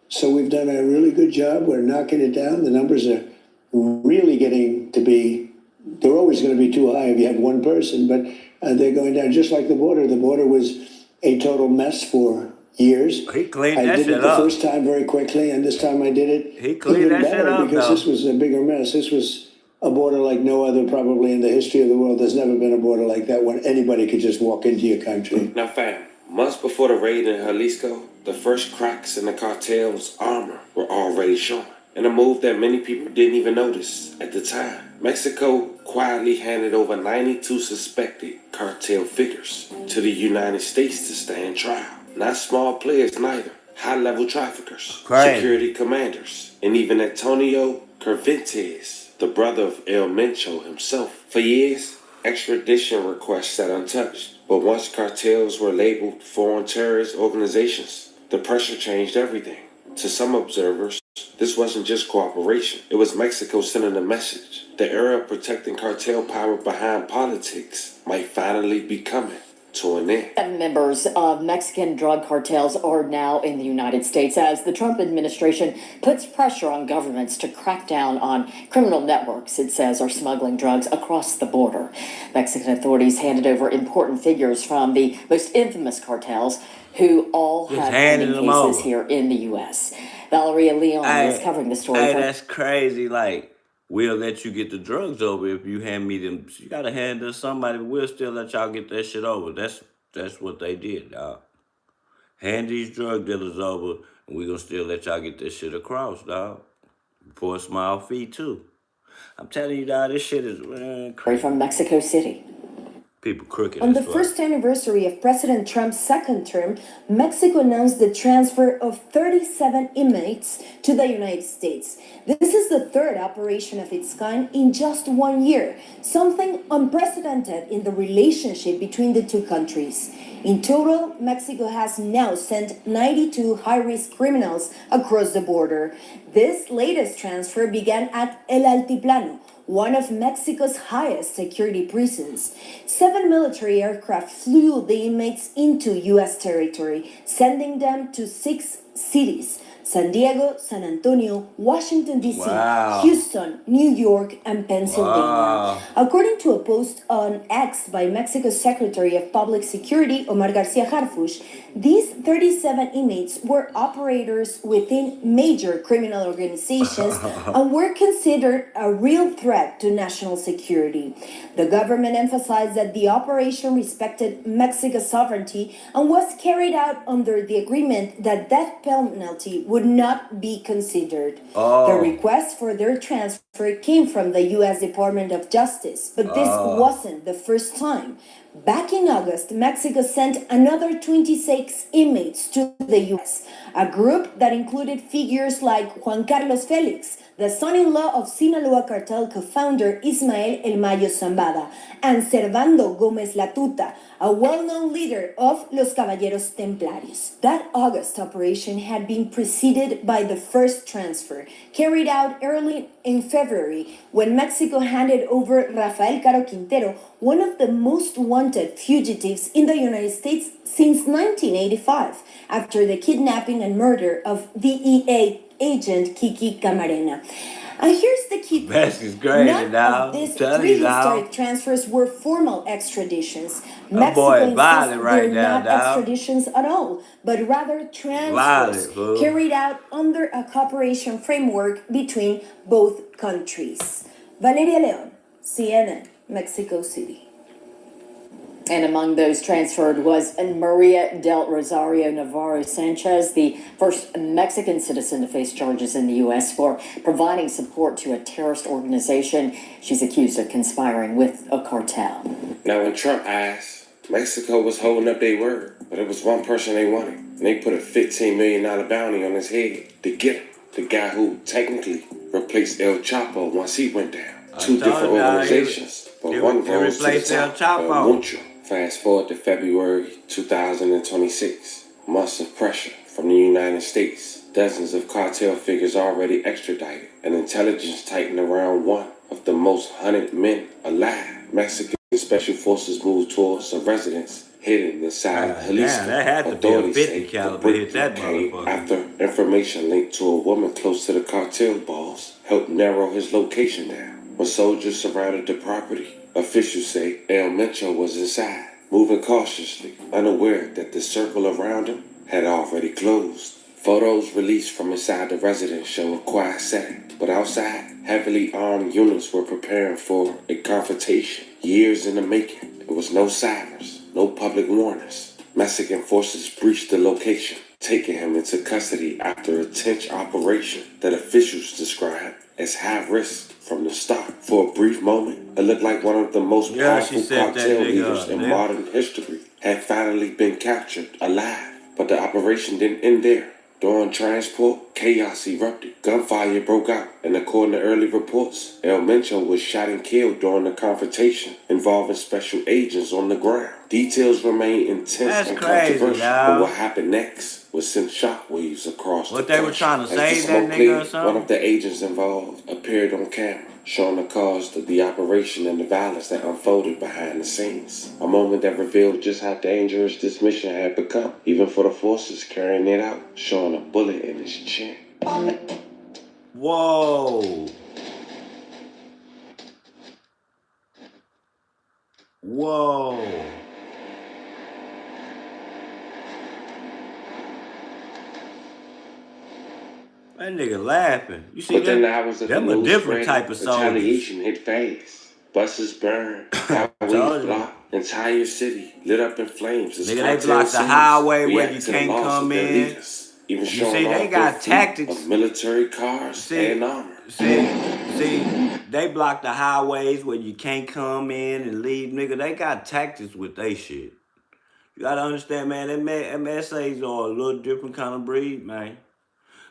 So we've done a really good job. We're knocking it down. The numbers are really getting to be, they're always going to be too high if you have one person, but they're going down just like the border. The border was a total mess for years. He cleaned I that did shit it the up. first time very quickly, and this time I did it He cleaned even that shit better up, because though. this was a bigger mess. This was a border like no other probably in the history of the world. There's never been a border like that when anybody could just walk into your country. Now, fam, months before the raid in Jalisco, the first cracks in the cartel's armor were already showing, in a move that many people didn't even notice at the time. Mexico quietly handed over 92 suspected cartel figures to the United States to stand trial. Not small players neither. High-level traffickers, Crazy. security commanders, and even Antonio Cervantes, the brother of El Mencho himself. For years, extradition requests sat untouched. But once cartels were labeled foreign terrorist organizations, the pressure changed everything. To some observers, this wasn't just cooperation. It was Mexico sending a message. The era of protecting cartel power behind politics might finally be coming to an end. 7 members of Mexican drug cartels are now in the United States as the Trump administration puts pressure on governments to crack down on criminal networks it says are smuggling drugs across the border. Mexican authorities handed over important figures from the most infamous cartels who all Just have handing pending them cases over. here in the U.S. Valeria Leon is covering the story. Hey, from that's crazy. Like, we'll let you get the drugs over if you hand me them. You gotta hand them to somebody, but we'll still let y'all get that shit over. That's what they did, dog. Hand these drug dealers over, and we gonna still let y'all get this shit across, dog. For a small fee, too. I'm telling you, dog, this shit is crazy. from Mexico City. People crooked. On the first anniversary of President Trump's second term, Mexico announced the transfer of 37 inmates to the United States. This is the third operation of its kind in just 1 year, something unprecedented in the relationship between the two countries. In total, Mexico has now sent 92 high-risk criminals across the border. This latest transfer began at El Altiplano, one of Mexico's highest security prisons. 7 military aircraft flew the inmates into U.S. territory, sending them to 6 cities: San Diego, San Antonio, Washington, D.C., Wow. Houston, New York, and Pennsylvania. Wow. According to a post on X by Mexico's Secretary of Public Security, Omar Garcia Harfuch, these 37 inmates were operators within major criminal organizations and were considered a real threat to national security. The government emphasized that the operation respected Mexico's sovereignty and was carried out under the agreement that death penalty would not be considered. The request for their transfer came from the U.S. Department of Justice, but this wasn't the first time. Back in August, Mexico sent another 26 inmates to the U.S., a group that included figures like Juan Carlos Felix, the son-in-law of Sinaloa Cartel co-founder Ismael El Mayo Zambada, and Servando Gómez Latuta, a well-known leader of Los Caballeros Templarios. That August operation had been preceded by the first transfer, carried out early in February, when Mexico handed over Rafael Caro Quintero, one of the most wanted fugitives in the United States since 1985, after the kidnapping and murder of DEA agent Kiki Camarena. And here's the key. This is crazy, None dog. of these Tell three you, dog. historic transfers were formal extraditions. That boy Mexico is violent insists right they're now, not dog. extraditions at all, but rather transfers Violent, fool. carried out under a cooperation framework between both countries. Valeria Leon, CNN, Mexico City. And among those transferred was Maria del Rosario Navarro Sanchez, the first Mexican citizen to face charges in the U.S. for providing support to a terrorist organization. She's accused of conspiring with a cartel. Now, when Trump asked, Mexico was holding up their word, but it was one person they wanted. And they put a $15 million bounty on his head to get him. The guy who technically replaced El Chapo once he went down. Two different organizations, but one rose to the top, El Mucho. Fast forward to February 2026. Months of pressure from the United States. Dozens of cartel figures already extradited. And intelligence tightened around one of the most hunted men alive. Mexican special forces moved towards a residence hidden inside Jalisco. That had to be a 50 caliber hit that motherfucker. After information linked to a woman close to the cartel boss helped narrow his location down. When soldiers surrounded the property, officials say El Mento was inside, moving cautiously, unaware that the circle around him had already closed. Photos released from inside the residence show a quiet setting, but outside, heavily armed units were preparing for a confrontation. Years in the making, there was no sirens, no public warnings. Mexican forces breached the location, taking him into custody after a tense operation that officials described as high risk from the start. For a brief moment, it looked like one of the most powerful cartel leaders in modern history had finally been captured alive. But the operation didn't end there. During transport, chaos erupted. Gunfire broke out, and according to early reports, El Mento was shot and killed during the confrontation involving special agents on the ground. Details remain intense and controversial, but what happened next was sent shockwaves across the country. What they were trying to say, that nigga or something? One of the agents involved appeared on camera, showing the cause of the operation and the violence that unfolded behind the scenes. A moment that revealed just how dangerous this mission had become, even for the forces carrying it out, showing a bullet in his chin. Whoa. Whoa. That nigga laughing. You see Within that? hours of Them the a news different spread, type of soldiers. retaliation hit fast. Buses burned, highways blocked, entire city lit up in flames. Nigga, they blocked the highway where you can't come in. Even you see, they got tactics. Of military cars and armor. See, they block the highways where you can't come in and leave, nigga. They got tactics with they shit. You gotta understand, man, MSAs are a little different kind of breed, man.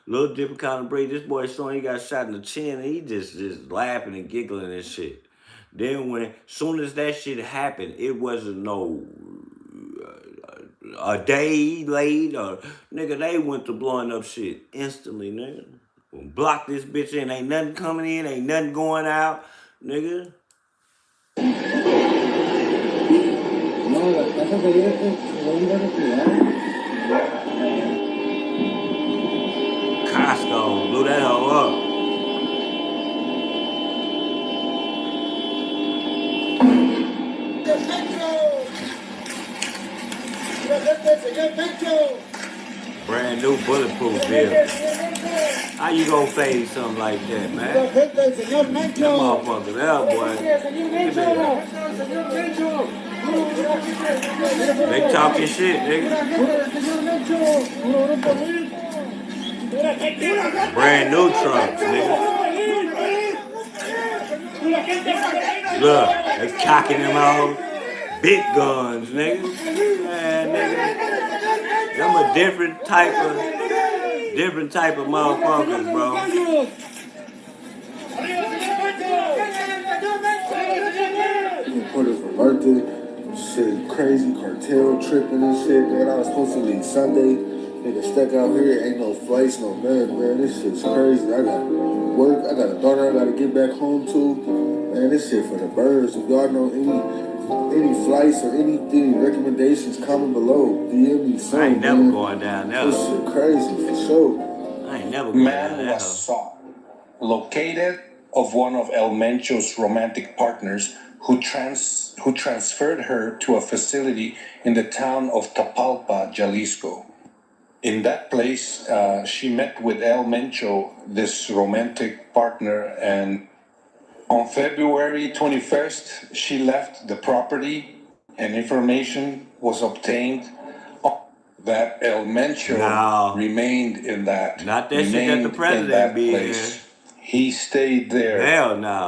Little different kind of breed. This boy son, he got shot in the chin and he just laughing and giggling and shit. Then soon as that shit happened, it wasn't no a day late or nigga, they went to blowing up shit instantly, nigga. Block this bitch in, ain't nothing coming in, ain't nothing going out, nigga. Costco blew that hoe up. Brand new bulletproof vehicle. How you gonna fade something like that, man? That motherfucker there, boy. They talking shit, nigga. Brand new trucks, nigga. Look, they cocking them out. Big guns, nigga. Man, nigga. Them a different type of motherfuckers, bro. Reported for birthday, shit crazy, cartel tripping and shit, man. I was supposed to leave Sunday. Nigga stuck out here, ain't no flights, no nothing, man. This shit's crazy. I got work, I got a daughter I gotta get back home to. Man, this shit for the birds. If y'all know any flights or anything, recommendations, comment below. DM me something. I ain't never going down there. This shit crazy for sure. I ain't never going down there. Man was sought, located of one of El Mencho's romantic partners who transferred her to a facility in the town of Tapalpa, Jalisco. In that place, she met with El Mencho, this romantic partner, and on February 21st, she left the property and information was obtained that El Mencho remained in that. Not that shit that the president be in. He stayed there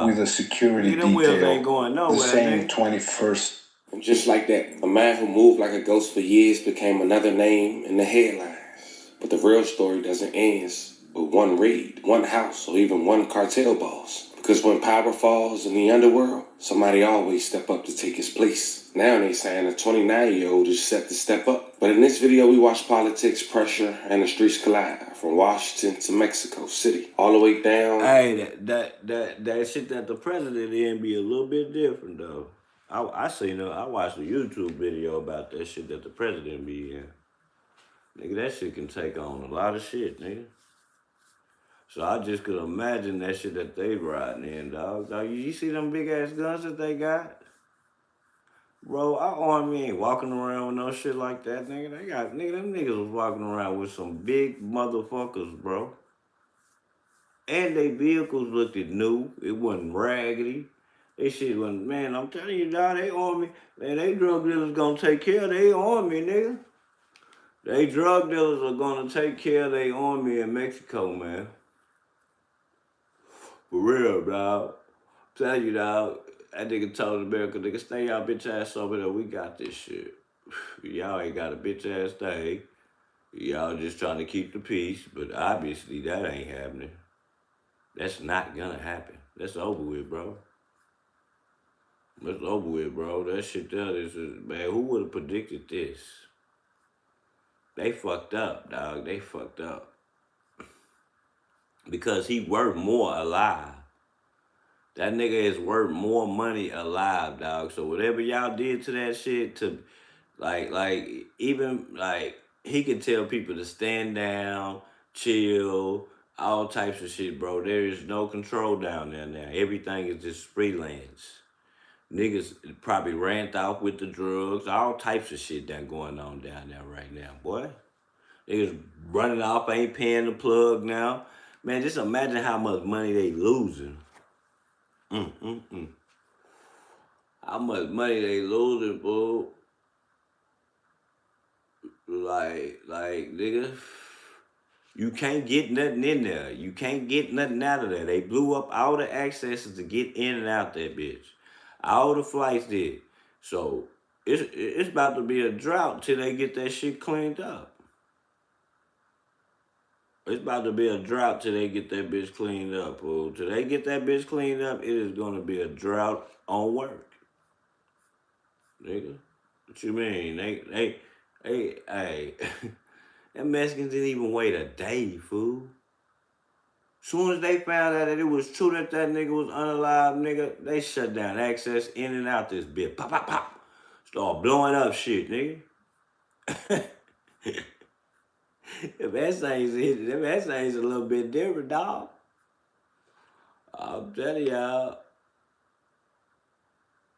with a security detail the same 21st. And just like that, a man who moved like a ghost for years became another name in the headlines. But the real story doesn't end with one raid, one house, or even one cartel boss. Because when power falls in the underworld, somebody always step up to take his place. Now they saying a 29-year-old is set to step up. But in this video, we watch politics, pressure, and the streets collide. From Washington to Mexico City, all the way down. Hey, that shit that the president in be a little bit different, though. I watched a YouTube video about that shit that the president be in. Nigga, that shit can take on a lot of shit, nigga. So I just could imagine that shit that they riding in, dog. You see them big ass guns that they got? Bro, our army ain't walking around with no shit like that, nigga. Them niggas was walking around with some big motherfuckers, bro. And they vehicles looked new. It wasn't raggedy. They shit wasn't, man, I'm telling you, dog, they army, man, they drug dealers gonna take care of their army, nigga. They drug dealers are gonna take care of their army in Mexico, man. For real, dog. Tell you, dog, that nigga told America, nigga, stay y'all bitch ass over there. We got this shit. Y'all ain't got a bitch ass thing. Y'all just trying to keep the peace, but obviously that ain't happening. That's not gonna happen. That's over with, bro. That's over with, bro. That shit there is, man, who would have predicted this? They fucked up, dog. They fucked up. Because he worth more alive. That nigga is worth more money alive, dog. So whatever y'all did to that shit, to even he could tell people to stand down, chill, all types of shit, bro. There is no control down there now. Everything is just freelance. Niggas probably ran off with the drugs, all types of shit that going on down there right now, boy. Niggas running off, ain't paying the plug now. Man, just imagine how much money they losing. How much money they losing, bro. Like, nigga. You can't get nothing in there. You can't get nothing out of there. They blew up all the accesses to get in and out that bitch. All the flights did. So it's about to be a drought till they get that shit cleaned up. It's about to be a drought till they get that bitch cleaned up, fool. Till they get that bitch cleaned up, it is gonna be a drought on work. Nigga. What you mean? Hey. Them Mexicans didn't even wait a day, fool. Soon as they found out that it was true that nigga was unalive, nigga, they shut down access in and out this bitch. Pop, pop, pop. Start blowing up shit, nigga. Them essays a little bit different, dog. I'm telling y'all.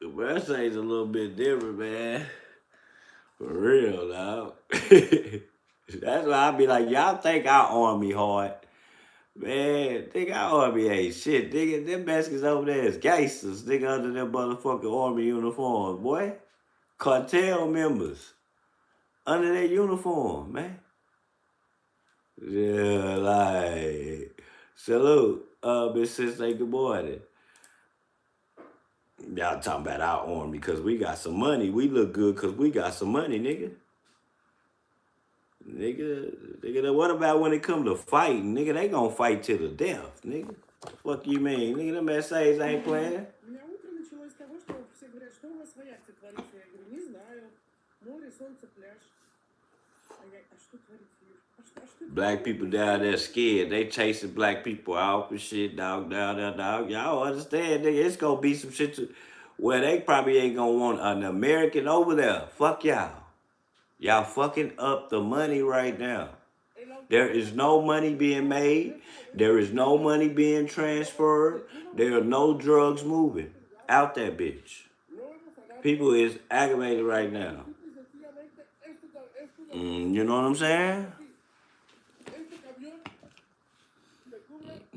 The essays a little bit different, man. For real, dog. That's why I be like, y'all think our army hard. Man, nigga, our army ain't shit, nigga. Them Mexicans over there is gangsters, nigga, under them motherfucking army uniforms, boy. Cartel members. Under their uniform, man. Yeah, like, salute. Miss Sis, say good morning. Y'all talking about our army because we got some money. We look good because we got some money, nigga. Nigga, what about when it come to fighting? Nigga, they gonna fight to the death, nigga. Fuck you mean? Nigga, them essays ain't playing. Black people down there scared. They chasing black people out and shit, dog, down there, dog. Y'all understand, nigga, it's gonna be some shit where they probably ain't gonna want an American over there. Fuck y'all. Y'all fucking up the money right now. There is no money being made. There is no money being transferred. There are no drugs moving out that bitch. People is aggravated right now. You know what I'm saying?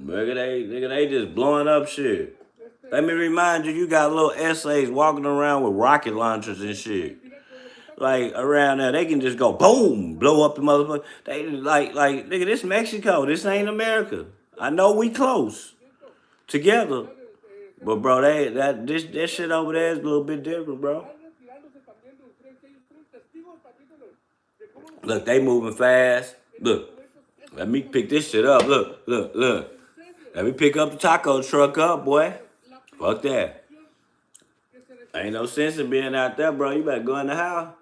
Nigga, they just blowing up shit. Let me remind you, you got little essays walking around with rocket launchers and shit. Like, around there, they can just go, boom, blow up the motherfucker. They like, nigga, this Mexico. This ain't America. I know we close together. But, bro, this shit over there is a little bit different, bro. Look, they moving fast. Look, let me pick this shit up. Look. Let me pick up the taco truck up, boy. Fuck that. Ain't no sense in being out there, bro. You better go in the house.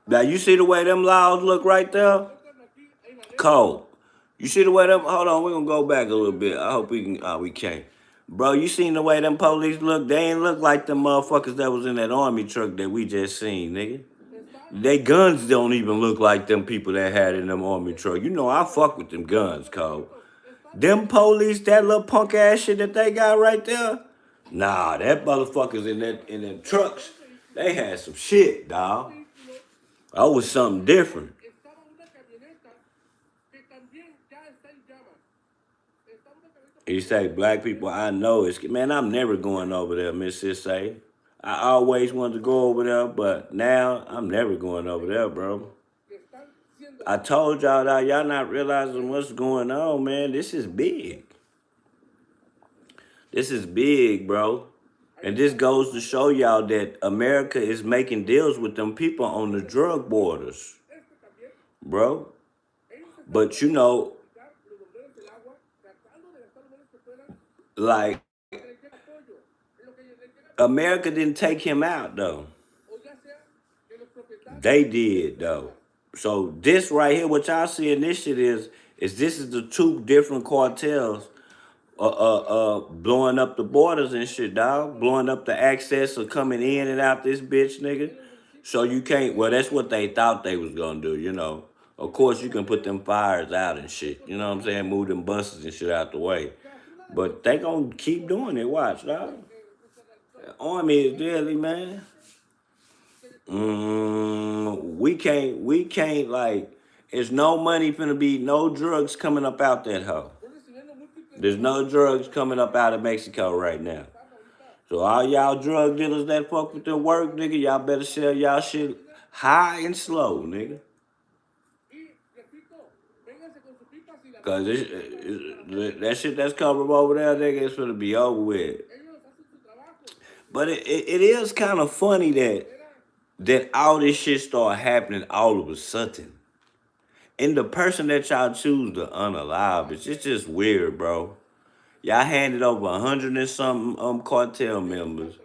Now, you see the way them laws look right there? Cold. You see the way them, hold on, we're going to go back a little bit. I hope we can, we can't. Bro, you seen the way them police look? They ain't look like them motherfuckers that was in that army truck that we just seen, nigga. They guns don't even look like them people that had in them army truck. You know, I fuck with them guns, Cole. Them police, that little punk ass shit that they got right there, nah, that motherfuckers in them trucks, they had some shit, dawg. That was something different. You say black people, I know it's, man, I'm never going over there, Miss Sis say. I always wanted to go over there, but now I'm never going over there, bro. I told y'all that y'all not realizing what's going on, man. This is big. This is big, bro. And this goes to show y'all that America is making deals with them people on the drug borders, bro. But you know, like, America didn't take him out, though. They did, though. So this right here, what y'all see in this shit is this is the two different cartels blowing up the borders and shit, dog. Blowing up the access of coming in and out this bitch, nigga. So you can't, well, that's what they thought they was gonna do, you know. Of course, you can put them fires out and shit, you know what I'm saying? Move them buses and shit out the way. But they gonna keep doing it, watch, dog. The army is deadly, man. We can't, like, there's no money finna be, no drugs coming up out that hoe. There's no drugs coming up out of Mexico right now. So all y'all drug dealers that fuck with the work, nigga, y'all better sell y'all shit high and slow, nigga. Cause that shit that's coming over there, nigga, it's gonna be over with. But it is kind of funny that all this shit start happening all of a sudden. And the person that y'all choose to unalive, it's just weird, bro. Y'all handed over 100 and something cartel members.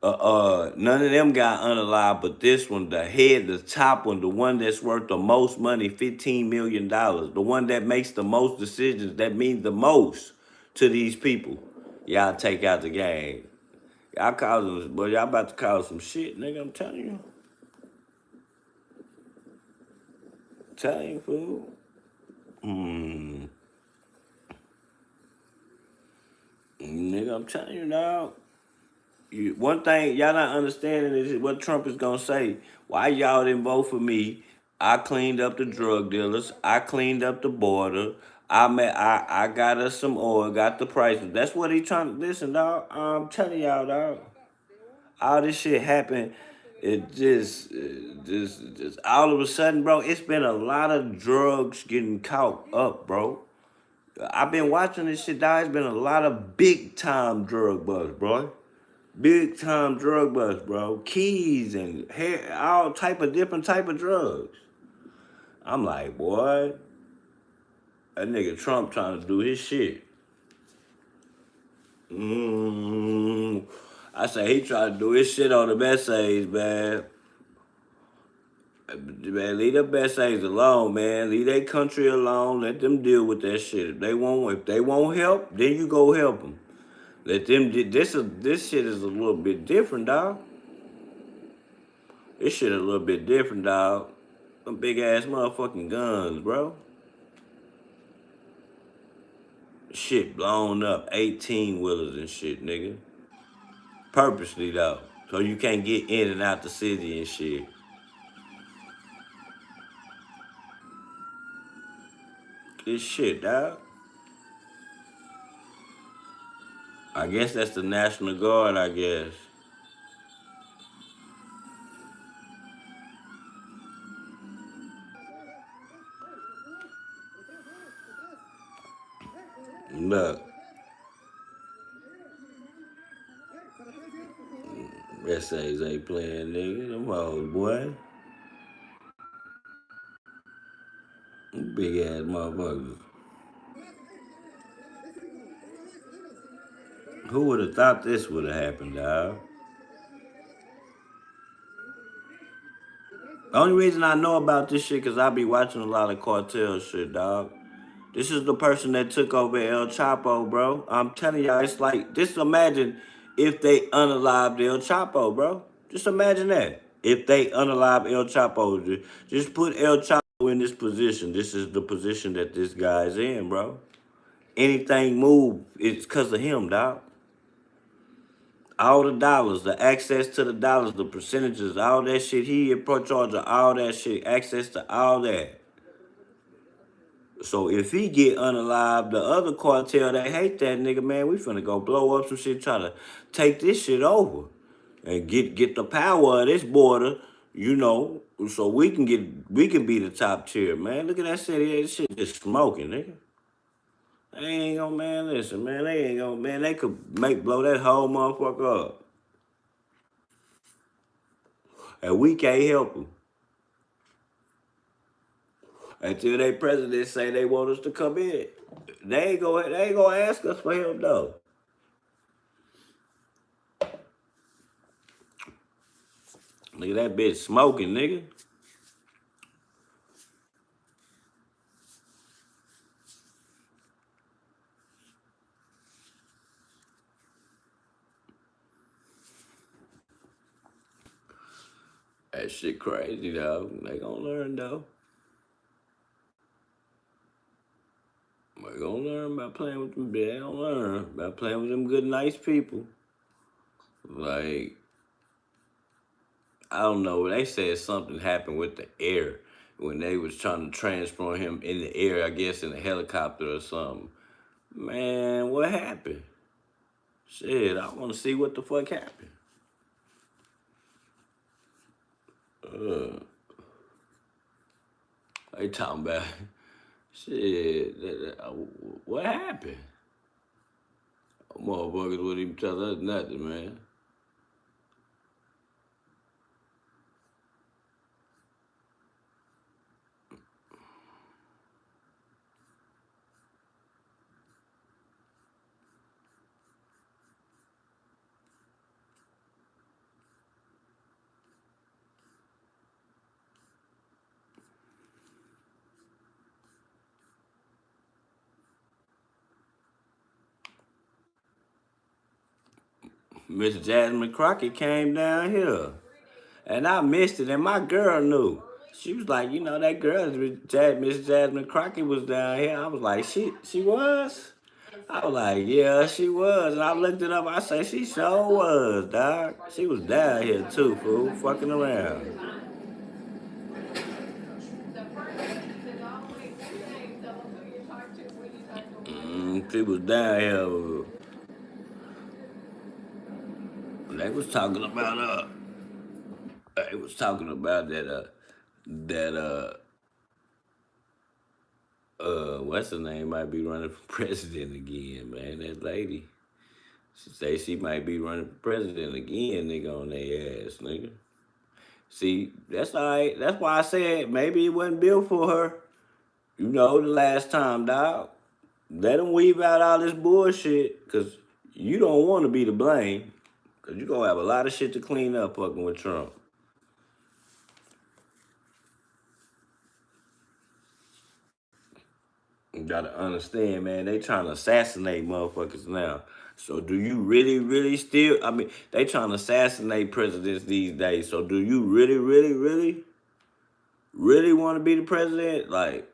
None of them got unalive, but this one, the top one, the one that's worth the most money, $15 million, the one that makes the most decisions, that means the most to these people. Y'all take out the game. Y'all causing, but y'all about to cause some shit, nigga. I'm telling you. Telling you, fool. Nigga, I'm telling you now. One thing y'all not understanding is what Trump is gonna say. Why y'all didn't vote for me? I cleaned up the drug dealers. I cleaned up the border. I got us some oil. Got the prices. That's what he trying to listen, dog. I'm telling y'all, dog. All this shit happened. It just all of a sudden, bro. It's been a lot of drugs getting caught up, bro. I've been watching this shit, dog. It's been a lot of big time drug busts, bro. Big time drug bust, bro. Keys and hair, all type of different type of drugs. I'm like, boy, that nigga Trump trying to do his shit. I say he trying to do his shit on the messages, man. Man, leave the messages alone, man. Leave that country alone. Let them deal with that shit. If they won't help, then you go help them. Let them. This shit is a little bit different, dog. This shit a little bit different, dog. Them big ass motherfucking guns, bro. Shit blown up, 18 wheelers and shit, nigga. Purposely though, so you can't get in and out the city and shit. This shit, dog. I guess that's the National Guard, I guess. Look. Essays ain't playing, nigga. Them hoes, boy. Big ass motherfuckers. Who would have thought this would have happened, dog? The only reason I know about this shit because I be watching a lot of cartel shit, dog. This is the person that took over El Chapo, bro. I'm telling y'all, it's like, just imagine if they unalived El Chapo, bro. Just imagine that. If they unalive El Chapo, just put El Chapo in this position. This is the position that this guy's in, bro. Anything move, it's because of him, dog. All the dollars, the access to the dollars, the percentages, all that shit. He in charge of all that shit, access to all that. So if he get unalive, the other cartel that hate that nigga, man, we finna go blow up some shit, try to take this shit over and get the power of this border, you know, so we can be the top tier, man. Look at that city, this shit just smoking, nigga. They ain't gonna, man, listen, man, they ain't gonna, man, they could blow that whole motherfucker up. And we can't help them. Until they president say they want us to come in. They ain't gonna ask us for help though. Look at that bitch smoking, nigga. That shit crazy though. They gonna learn though. They gonna learn by playing with them. They gonna learn by playing with them good, nice people. Like, I don't know. They said something happened with the air when they was trying to transport him in the air, I guess in a helicopter or something. Man, what happened? Shit, I want to see what the fuck happened. They talking about shit. What happened? Motherfuckers wouldn't even tell us nothing, man. Miss Jasmine Crockett came down here. And I missed it, and my girl knew. She was like, you know, that girl, Miss Jasmine Crockett was down here. I was like, she was? I was like, yeah, she was. And I looked it up. I say, she sure was, dog. She was down here too, fool, fucking around. She was down here. They was talking about what's her name might be running for president again, man. That lady. She say she might be running for president again, nigga, on their ass, nigga. See, that's all right. That's why I said maybe it wasn't built for her. You know, the last time, dog. Let them weave out all this bullshit, because you don't want to be to blame, because you're going to have a lot of shit to clean up fucking with Trump. You got to understand, man, they trying to assassinate motherfuckers now. So do you really still, I mean, they trying to assassinate presidents these days. So do you really want to be the president? Like,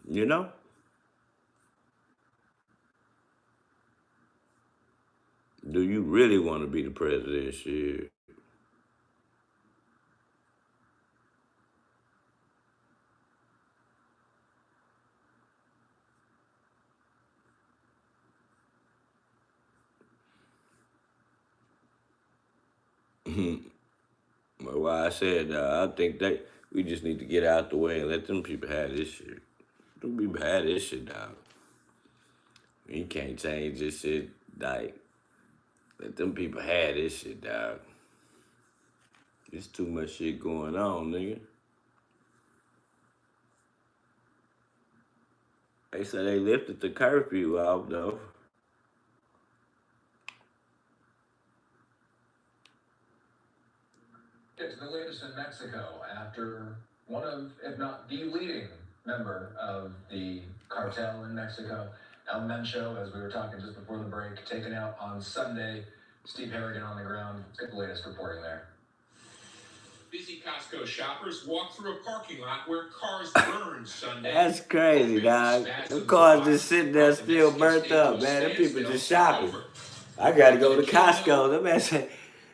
you know? Do you really want to be the president? Shit. But why I said I think we just need to get out the way and let them people have this shit. Them people have this shit, dog. You can't change this shit, like, let them people have this shit, dog. There's too much shit going on, nigga. They said they lifted the curfew off, though. It's the latest in Mexico after one of, if not the leading member of the cartel in Mexico, Mento, as we were talking just before the break, taken out on Sunday. Steve Harrigan on the ground. Let's get the latest reporting there. Busy Costco shoppers walk through a parking lot where cars burned Sunday. That's crazy, dog. Them cars just sitting there still burnt up, man. Them people just shopping. I gotta go to Costco. Them man say,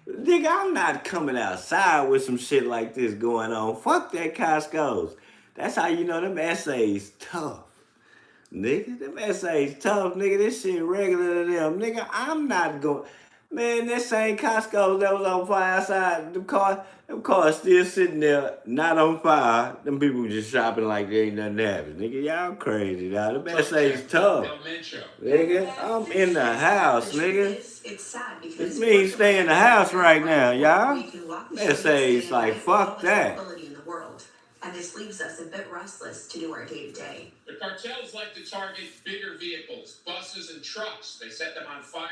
nigga, I'm not coming outside with some shit like this going on. Fuck that Costco's. That's how you know them essays tough. Nigga, them essays tough, nigga. This shit regular to them. Nigga, I'm not going. Man, this same Costco that was on fire outside, them cars still sitting there, not on fire. Them people just shopping like there ain't nothing happening. Nigga, y'all crazy, dog. Them essays tough. Nigga, I'm in the house, nigga. It's sad because It means stay in the house right now, y'all. Essays like, fuck that. in the world, and this leaves us a bit restless to do our day-to-day. The cartels like to target bigger vehicles, buses and trucks. They set them on fire,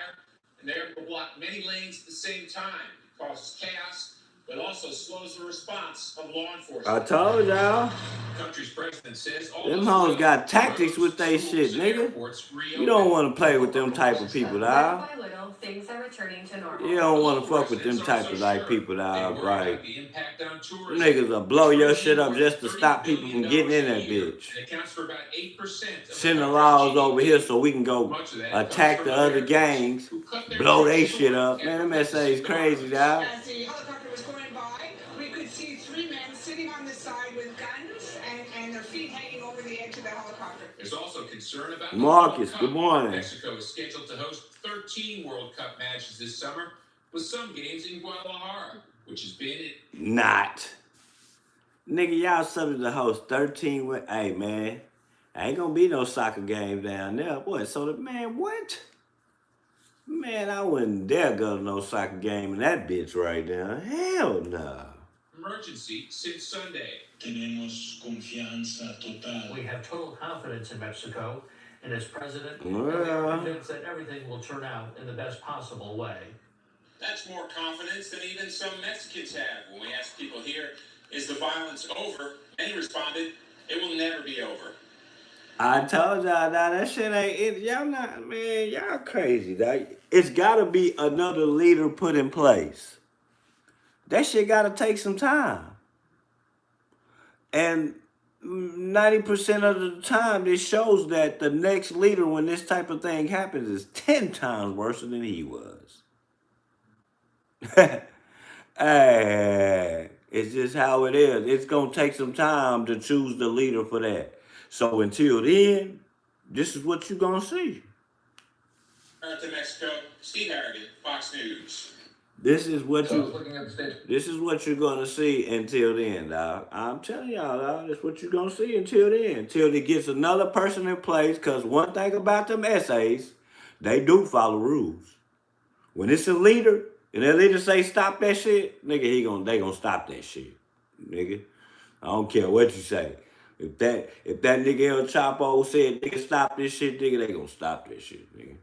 and they're able to block many lanes at the same time. It causes chaos, but also slows the response of law enforcement. I told y'all. The country's president says all Them hoes got tactics with they shit, nigga. You don't want to play with them type of people, dog. Little by little, things are returning to normal. You don't want to fuck with them type of like people, dog. Right? Them niggas will blow your shit up just to stop people from getting in that bitch. It accounts for about 8%. Send the laws over here so we can go attack the other gangs, blow they shit up. Man, them essays crazy, dog. As the helicopter was going by, we could see three men sitting on the side with guns and their feet hanging over the edge of the helicopter. There's also concern about Marcus, good morning. Mexico is scheduled to host 13 13 World Cup matches this summer, with some games in Guadalajara, which has been it. Not. Nigga, y'all subject to host 13 with, hey, man, ain't gonna be no soccer game down there. Boy, so the man, what? Man, I wouldn't dare go to no soccer game in that bitch right now. Hell no. Emergency since Sunday. Tenemos confianza total. We have total confidence in Mexico and its president, and we are convinced that everything will turn out in the best possible way. That's more confidence than even some Mexicans have. When we asked people here, is the violence over? Many responded, it will never be over. I told y'all, now that shit ain't it. Y'all not, man, y'all crazy, dog. It's gotta be another leader put in place. That shit gotta take some time. And 90% of the time, this shows that the next leader, when this type of thing happens, is 10 times worse than he was. Hey, it's just how it is. It's gonna take some time to choose the leader for that. So until then, this is what you're gonna see. To Mexico, Steve Harrigan, Fox News. This is what you're gonna see until then, dog. I'm telling y'all, dog, this is what you're gonna see until then. Until it gets another person in place, because one thing about them essays, they do follow rules. When it's a leader, and that leader say stop that shit, nigga, they gonna stop that shit. Nigga. I don't care what you say. If that nigga El Chapo said, nigga, stop this shit, nigga, they gonna stop this shit, nigga.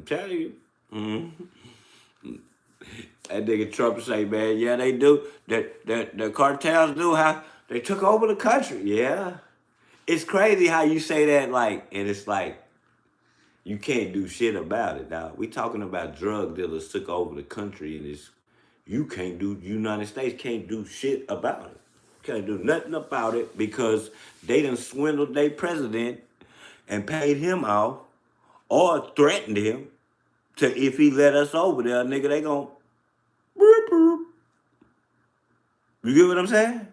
Tell you. That nigga Trump say, man, yeah, they do. The cartels do how they took over the country. Yeah. It's crazy how you say that, like, and it's like, you can't do shit about it, dog. We talking about drug dealers took over the country, and it's, United States can't do shit about it. Can't do nothing about it because they done swindled their president and paid him off or threatened him to, if he let us over there, nigga, they gon' boop, boop. You get what I'm saying?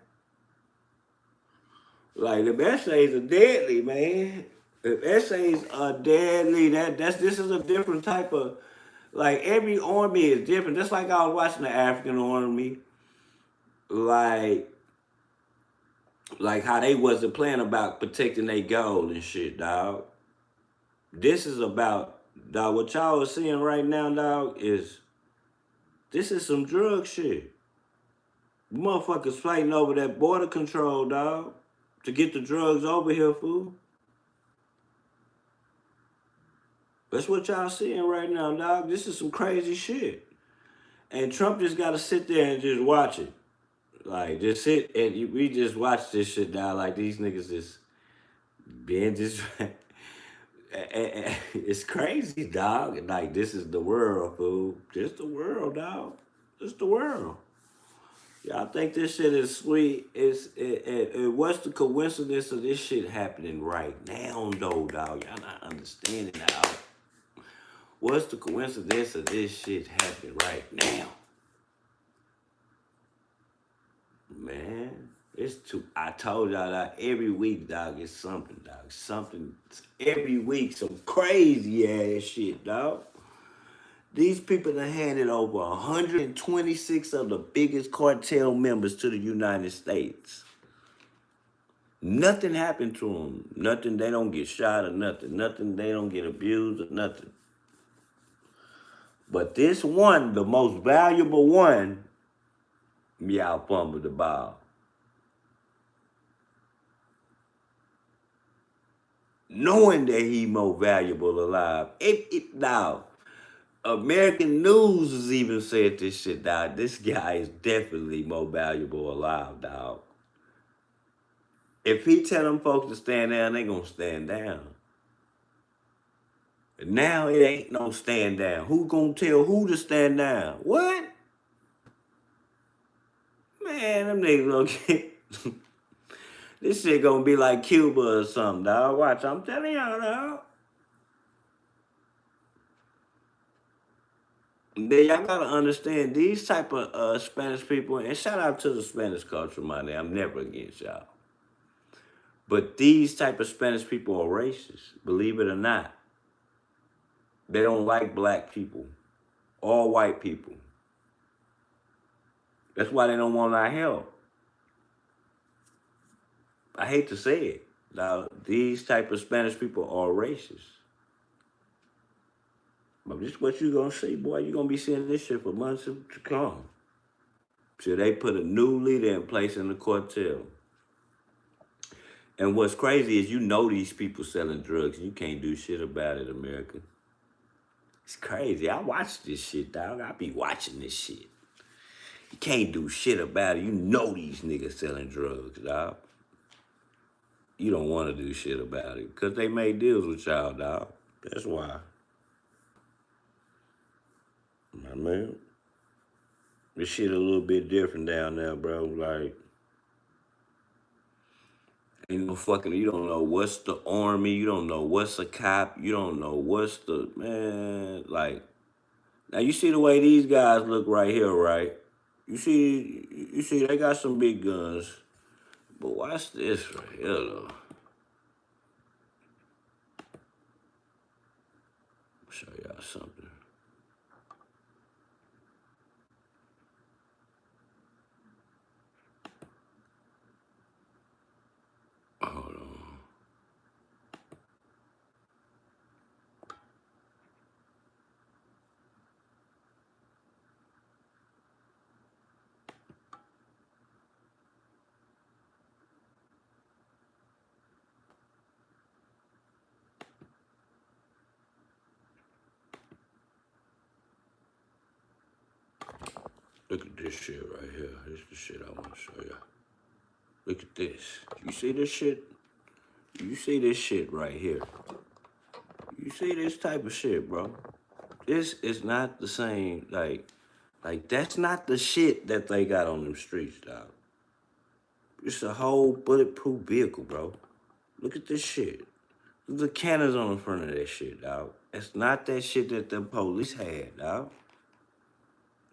Like, the essays are deadly, man. The essays are deadly. This is a different type of, like, every army is different. Just like I was watching the African army, like how they wasn't playing about protecting their gold and shit, dog. This is about, dog, what y'all are seeing right now, dog, this is some drug shit. Motherfuckers fighting over that border control, dog, to get the drugs over here, fool. That's what y'all seeing right now, dog. This is some crazy shit. And Trump just got to sit there and just watch it. Like, just sit and we just watch this shit, dog. Like, these niggas just being just... It's crazy, dog. Like, this is the world, fool. Just the world, dog. Just the world. Y'all think this shit is sweet? What's the coincidence of this shit happening right now, though, dog? Y'all not understanding, dog. What's the coincidence of this shit happening right now? Man, it's too. I told y'all that every week, dog, it's something, dog. Something every week, some crazy ass shit, dog. These people done handed over 126 of the biggest cartel members to the United States. Nothing happened to them. Nothing, they don't get shot or nothing. Nothing, they don't get abused or nothing. But this one, the most valuable one, y'all fumbled the ball. Knowing that he more valuable alive. Now, American News has even said this shit, dog. This guy is definitely more valuable alive, dog. If he tell them folks to stand down, they gonna stand down. Now it ain't no stand down. Who gonna tell who to stand down? What? Man, them niggas gonna get... This shit gonna be like Cuba or something, dog. Watch, I'm telling y'all, dog. Then y'all gotta understand these type of Spanish people, and shout out to the Spanish culture, my nigga. I'm never against y'all. But these type of Spanish people are racist, believe it or not. They don't like black people, all white people. That's why they don't want our help. I hate to say it. Now, these type of Spanish people are racist. But this is what you're going to see, boy. You're going to be seeing this shit for months to come. So they put a new leader in place in the cartel. And what's crazy is you know these people selling drugs and you can't do shit about it, America. It's crazy. I watch this shit, dog. I be watching this shit. You can't do shit about it. You know these niggas selling drugs, dog. You don't want to do shit about it because they made deals with y'all, dog. That's why. My man. This shit a little bit different down there, bro. Like, ain't no fucking, you don't know what's the army, you don't know what's a cop, you don't know what's the, man, like, now you see the way these guys look right here, right? You see they got some big guns, but watch this right here, though. I'll show y'all something. Hold on. Look at this shit right here. This is the shit I want to show y'all. Look at this. You see this shit? You see this shit right here. You see this type of shit, bro. This is not the same, like that's not the shit that they got on them streets, dog. It's a whole bulletproof vehicle, bro. Look at this shit. Look at the cannons on the front of that shit, dog. It's not that shit that the police had, dog.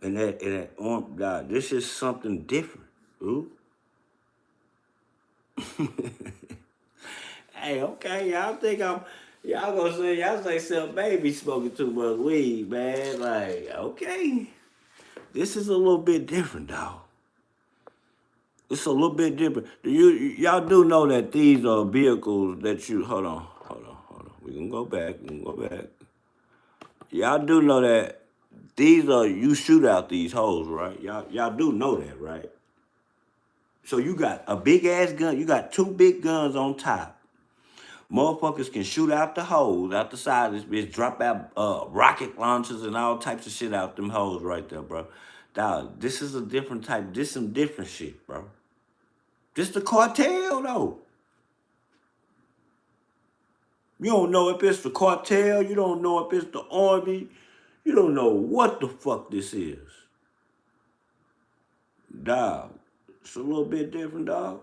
And that arm, dog, this is something different, ooh. Hey, okay, y'all think y'all gonna say, y'all say SelfMade be smoking too much weed, man. Like, okay. This is a little bit different, dog. It's a little bit different. Y'all do know that these are vehicles that you, hold on. We can go back, Y'all do know that these are, you shoot out these hoes, right? Y'all do know that, right? So you got a big ass gun, you got two big guns on top. Motherfuckers can shoot out the hoes, out the side of this bitch, drop out rocket launchers and all types of shit out them hoes right there, bro. Dog, this is a different type, this some different shit, bro. This the cartel, though. You don't know if it's the cartel, you don't know if it's the army, you don't know what the fuck this is. Dog, it's a little bit different, dog.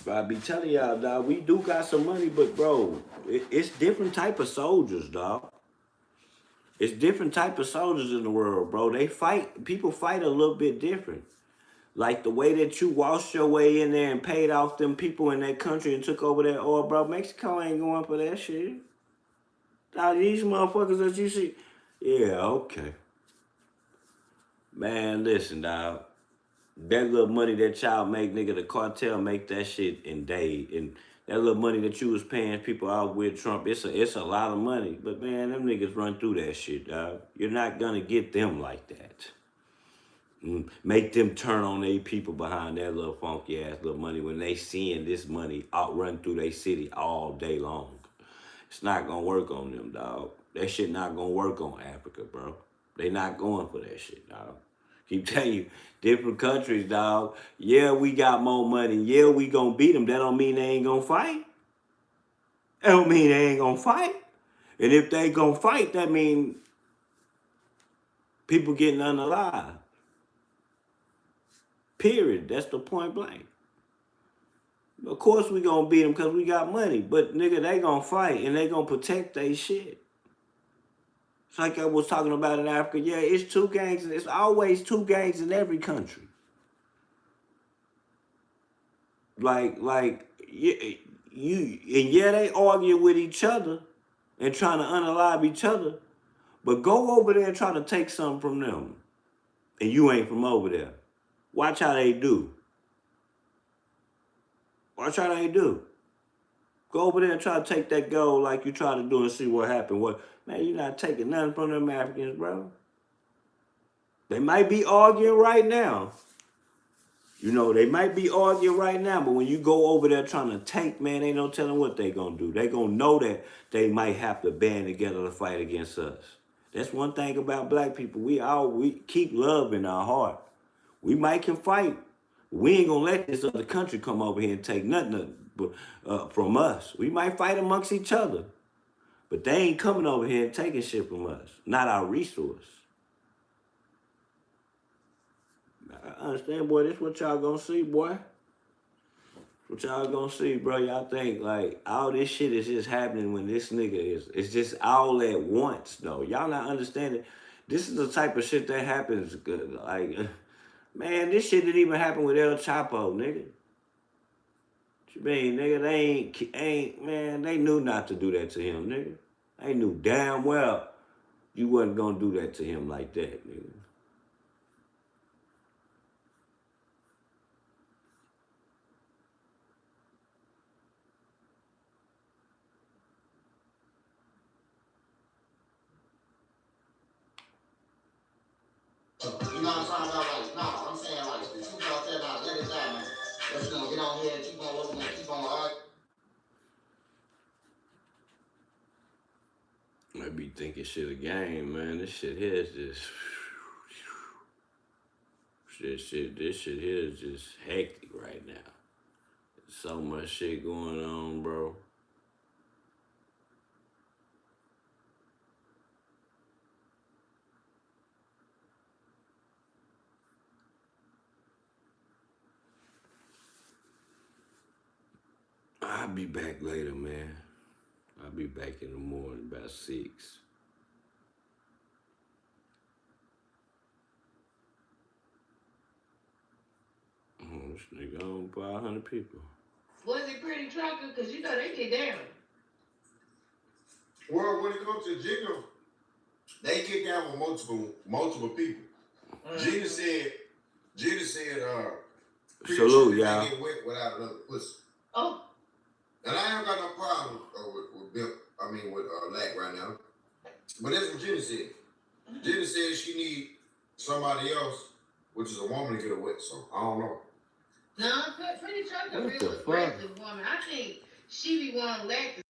But I be telling y'all, dog, we do got some money, but bro, it's different type of soldiers, dog. It's different type of soldiers in the world, bro. They fight, people fight a little bit different. Like the way that you washed your way in there and paid off them people in that country and took over that oil, bro. Mexico ain't going for that shit. Now these motherfuckers that you see, yeah, okay. Man, listen, dog. That little money that y'all make, nigga, the cartel make that shit in days. And that little money that you was paying people out with Trump, it's a lot of money. But man, them niggas run through that shit, dog. You're not gonna get them like that. Make them turn on their people behind that little funky ass little money when they seeing this money out run through their city all day long. It's not gonna work on them, dog. That shit not gonna work on Africa, bro. They not going for that shit, dog. Keep telling you, different countries, dog. Yeah, we got more money. Yeah, we gonna beat them. That don't mean they ain't gonna fight. That don't mean they ain't gonna fight. And if they gonna fight, that mean people getting unalive. Period. That's the point blank. Of course we gonna beat them because we got money. But nigga, they gonna fight and they gonna protect their shit. It's like I was talking about in Africa. Yeah, it's two gangs. It's always two gangs in every country. Like, they arguing with each other and trying to unalive each other, but go over there and try to take something from them, and you ain't from over there. Watch how they do. Watch how they do. Go over there and try to take that gold like you try to do and see what happened. Man, you're not taking nothing from them Africans, bro. They might be arguing right now. You know, they might be arguing right now, but when you go over there trying to take, man, ain't no telling what they gonna do. They gonna know that they might have to band together to fight against us. That's one thing about black people. We keep love in our heart. We might can fight. We ain't gonna let this other country come over here and take nothing from us. We might fight amongst each other, but they ain't coming over here and taking shit from us. Not our resource. I understand, boy. This what y'all gonna see, boy. What y'all gonna see, bro? Y'all think like all this shit is just happening when this nigga it's just all at once, though. Y'all not understanding. This is the type of shit that happens. Like, man, this shit didn't even happen with El Chapo, nigga. What you mean, nigga? They ain't, man. They knew not to do that to him, nigga. They knew damn well you wasn't gonna do that to him like that, nigga. You know what I'm talking about? Like, no, I'm saying like the truth out there, now let it die, man. Let's gonna get on here and keep on working and keep on arguing. I be thinking shit a game, man. This shit here is just this shit here is just hectic right now. There's so much shit going on, bro. I'll be back later, man. I'll be back in the morning about 6. This nigga owned 500 people. Was it pretty trucker? Because you know they get down. Well, when it comes to Jigga, they get down with multiple people. Jigga said, salute, y'all. Get wet without another pussy. Oh. And I ain't got no problem with Bill. I mean, with Lack right now. But that's what Jenny said. Jenny said she need somebody else, which is a woman, to get her wet. So I don't know. No, pretty trucker, real aggressive woman. I think she be wanting Lack to